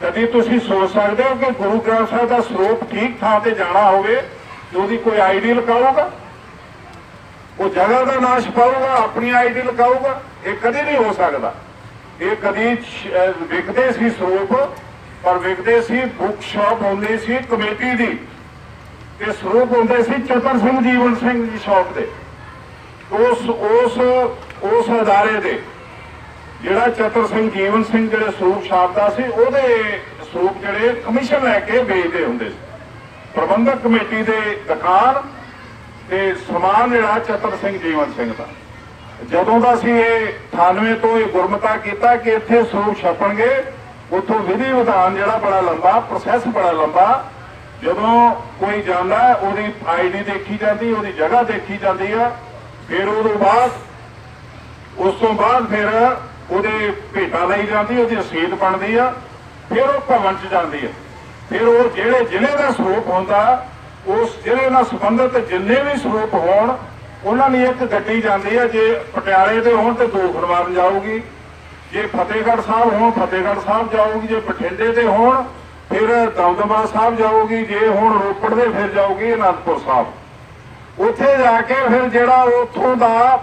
ਕਦੀ ਤੁਸੀਂ ਸੋਚ ਸਕਦੇ ਹੋ ਕਿ ਗੁਰੂ ਗ੍ਰੰਥ ਸਾਹਿਬ ਦਾ ਸਰੂਪ ਠੀਕ ਥਾਂ ਤੇ ਜਾਣਾ ਹੋਵੇ ਤੇ ਉਹਦੀ ਕੋਈ ਆਈਡੀ ਲਗਾਊਗਾ, ਉਹ ਜਗ੍ਹਾ ਦਾ ਨਾਂ ਛਪਾਊਗਾ, ਆਪਣੀ ਆਈਡੀ ਲਗਾਊਗਾ? ਇਹ ਕਦੀ ਨਹੀਂ ਹੋ ਸਕਦਾ। ਇਹ ਕਦੀ ਵਿਕਦੇ ਸੀ ਸਰੂਪ, पर विकते सी बुक शॉप होंदी सी कमेटी दी ते स्वरूप होंदे सी चतर सिंह जीवन सिंह की शॉप दे। उस अदारे दे जिहड़ा चतर सिंह जीवन सिंह जिहड़े स्वरूप छापदा सी ओहदे स्वरूप जिहड़े कमीशन लैके बेचदे हुंदे सी। प्रबंधक कमेटी दे दुकान ते समान जिहड़ा चतर सिंह जीवन सिंह दा। जदों दा सी 98 तो ये गुरमता कीता कि इत्थे स्वरूप छपणगे, उतों विधि विधान जिहड़ा बड़ा लंबा, प्रोसैस बड़ा लंबा। जदों कोई जांदा उहदी आईडी देखी जाती, उहदी जगह देखी जाती है, फिर उस तो बाद फिर ਉਹਦੇ ਭੇਟਾ ਲਈ ਜਾਂਦੀ, ਉਹਦੀ ਰਸੀਦ ਬਣਦੀ ਆ, ਫਿਰ ਉਹ ਭਵਨ 'ਚ ਜਾਂਦੀ ਹੈ। ਫਿਰ ਉਹ ਜਿਹੜੇ ਜ਼ਿਲ੍ਹੇ ਦਾ ਸਰੂਪ ਹੁੰਦਾ, ਉਸ ਜ਼ਿਲ੍ਹੇ ਨਾਲ ਸੰਬੰਧਿਤ ਜਿੰਨੇ ਵੀ ਸਰੂਪ ਹੋਣ ਉਹਨਾਂ ਲਈ ਇੱਕ ਗੱਡੀ ਜਾਂਦੀ ਹੈ। ਜੇ ਪਟਿਆਲੇ ਦੇ ਹੋਣ ਤੇ ਦੋਖਨਵਾਰਨ ਜਾਊਗੀ, ਜੇ ਫਤਿਹਗੜ੍ਹ ਸਾਹਿਬ ਹੋਣ ਫਤਿਹਗੜ੍ਹ ਸਾਹਿਬ ਜਾਊਗੀ, ਜੇ ਬਠਿੰਡੇ ਦੇ ਹੋਣ ਫਿਰ ਦਮਦਮਾ ਸਾਹਿਬ ਜਾਊਗੀ, ਜੇ ਹੁਣ ਰੋਪੜ ਦੇ ਫਿਰ ਜਾਊਗੀ ਅਨੰਦਪੁਰ ਸਾਹਿਬ। ਉੱਥੇ ਜਾ ਕੇ ਫਿਰ ਜਿਹੜਾ ਉੱਥੋਂ ਦਾ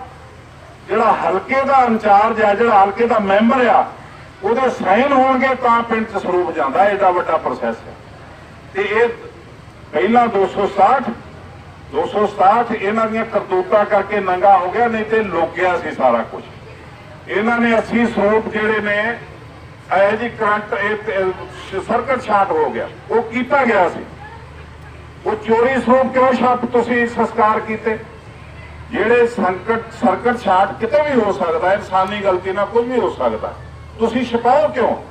ਜਿਹੜਾ ਹਲਕੇ ਦਾ ਇੰਚਾਰਜ ਆ, ਜਿਹੜਾ ਹਲਕੇ ਦਾ ਮੈਂਬਰ ਆ, ਉਹਦੇ ਸਾਈਨ ਹੋਣਗੇ ਤਾਂ ਪਿੰਡ 'ਚ ਸਰੂਪ ਜਾਂਦਾ। ਐਡਾ ਵੱਡਾ ਪ੍ਰੋਸੈਸ ਹੈ। ਤੇ ਇਹ ਪਹਿਲਾਂ 267 ਇਹਨਾਂ ਦੀਆਂ ਕਰਤੂਤਾਂ ਕਰਕੇ ਨੰਗਾ ਹੋ ਗਿਆ, ਨਹੀਂ ਤੇ ਲੁਕ ਗਿਆ ਸੀ ਸਾਰਾ ਕੁਝ। ਇਹਨਾਂ ਨੇ 80 ਸਰੂਪ ਜਿਹੜੇ ਨੇ ਇਹ ਜੀ ਕਰੰਟ ਸਰਕਟ ਸ਼ਾਰਟ ਹੋ ਗਿਆ, ਉਹ ਕੀਤਾ ਗਿਆ ਸੀ। ਉਹ ਚੋਰੀ ਸਰੂਪ ਕਿਉਂ ਛਾਪ ਤੁਸੀਂ ਸੰਸਕਾਰ ਕੀਤੇ? ਜਿਹੜੇ ਸਰਕਟ ਸ਼ਾਰਟ ਕਿਤੇ ਵੀ ਹੋ ਸਕਦਾ, ਇਨਸਾਨੀ ਗਲਤੀ ਨਾਲ ਕੁਝ ਵੀ ਹੋ ਸਕਦਾ, ਤੁਸੀਂ ਛਪਾਓ ਕਿਉਂ?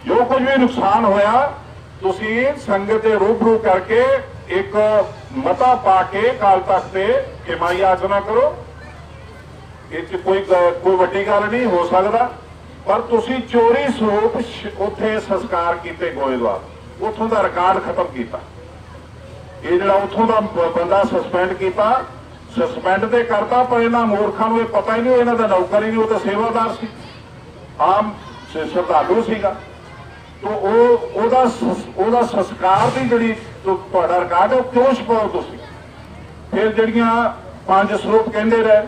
ਜੋ ਕੁਝ ਵੀ ਨੁਕਸਾਨ ਹੋਇਆ ਤੁਸੀਂ ਸੰਗਤ ਦੇ ਰੂਬਰੂ ਕਰਕੇ ਇੱਕ ਮਤਾ ਪਾ ਕੇ ਅਕਾਲ ਤਖਤ ਤੇ ਕਿਮਾਈ ਯਾਚਨਾ ਕਰੋ। ਇਹ 'ਚ ਕੋਈ ਵੱਡੀ ਗੱਲ ਨਹੀਂ ਹੋ ਸਕਦਾ, ਪਰ ਤੁਸੀਂ ਚੋਰੀ ਸਰੂਪ ਉੱਥੇ ਸੰਸਕਾਰ ਕੀਤੇ ਗੋਇੰਦਵਾਲ, ਉੱਥੋਂ ਦਾ ਰਿਕਾਰਡ ਖਤਮ ਕੀਤਾ। ਇਹ ਜਿਹੜਾ ਉੱਥੋਂ ਦਾ ਬੰਦਾ ਸਸਪੈਂਡ ਕੀਤਾ, ਸਸਪੈਂਡ ਤੇ ਕਰਤਾ, ਪਰ ਇਹਨਾਂ ਮੂਰਖਾਂ ਨੂੰ ਇਹ ਪਤਾ ਹੀ ਨਹੀਂ, ਇਹਨਾਂ ਦਾ ਨੌਕਰ ਹੀ ਨਹੀਂ, ਉਹ ਤਾਂ ਸੇਵਾਦਾਰ ਸੀ, ਆਮ ਸ਼ਰਧਾਲੂ ਸੀਗਾ। ਤੋ ਉਹਦਾ ਸੰਸਕਾਰ ਦੀ ਜਿਹੜੀ ਤੁਹਾਡਾ ਰਿਕਾਰਡ ਉਹ ਕਿਉਂ ਛਪਾਓ ਤੁਸੀਂ? ਫਿਰ ਜਿਹੜੀਆਂ 5 ਸਰੂਪ ਕਹਿੰਦੇ ਰਹੇ,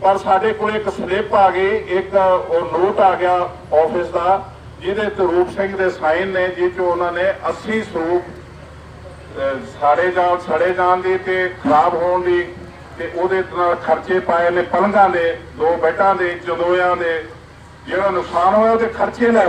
ਪਰ ਸਾਡੇ ਕੋਲ ਇੱਕ ਸਲਿੱਪ ਆ ਗਈ, ਇੱਕ ਉਹ ਨੋਟ ਆ ਗਿਆ ਆਫਿਸ ਦਾ, ਜਿਹਦੇ ਤੇ ਰੂਪ ਸਿੰਘ ਦੇ ਸਾਈਨ ਨੇ, ਜਿਹ 'ਚ ਉਹਨਾਂ ਨੇ 80 ਸਰੂਪ ਸੜੇ ਜਾਣ ਦੀ ਤੇ ਖਰਾਬ ਹੋਣ ਦੀ ਤੇ ਉਹਦੇ ਨਾਲ ਖਰਚੇ ਪਾਏ ਨੇ, ਪਲੰਘਾਂ ਦੇ, 2 ਬੈੱਡਾਂ ਦੇ, ਚੰਦੋਇਆਂ ਦੇ, ਜਿਹੜਾ ਨੁਕਸਾਨ ਹੋਇਆ ਉਹਦੇ ਖਰਚੇ ਲੈ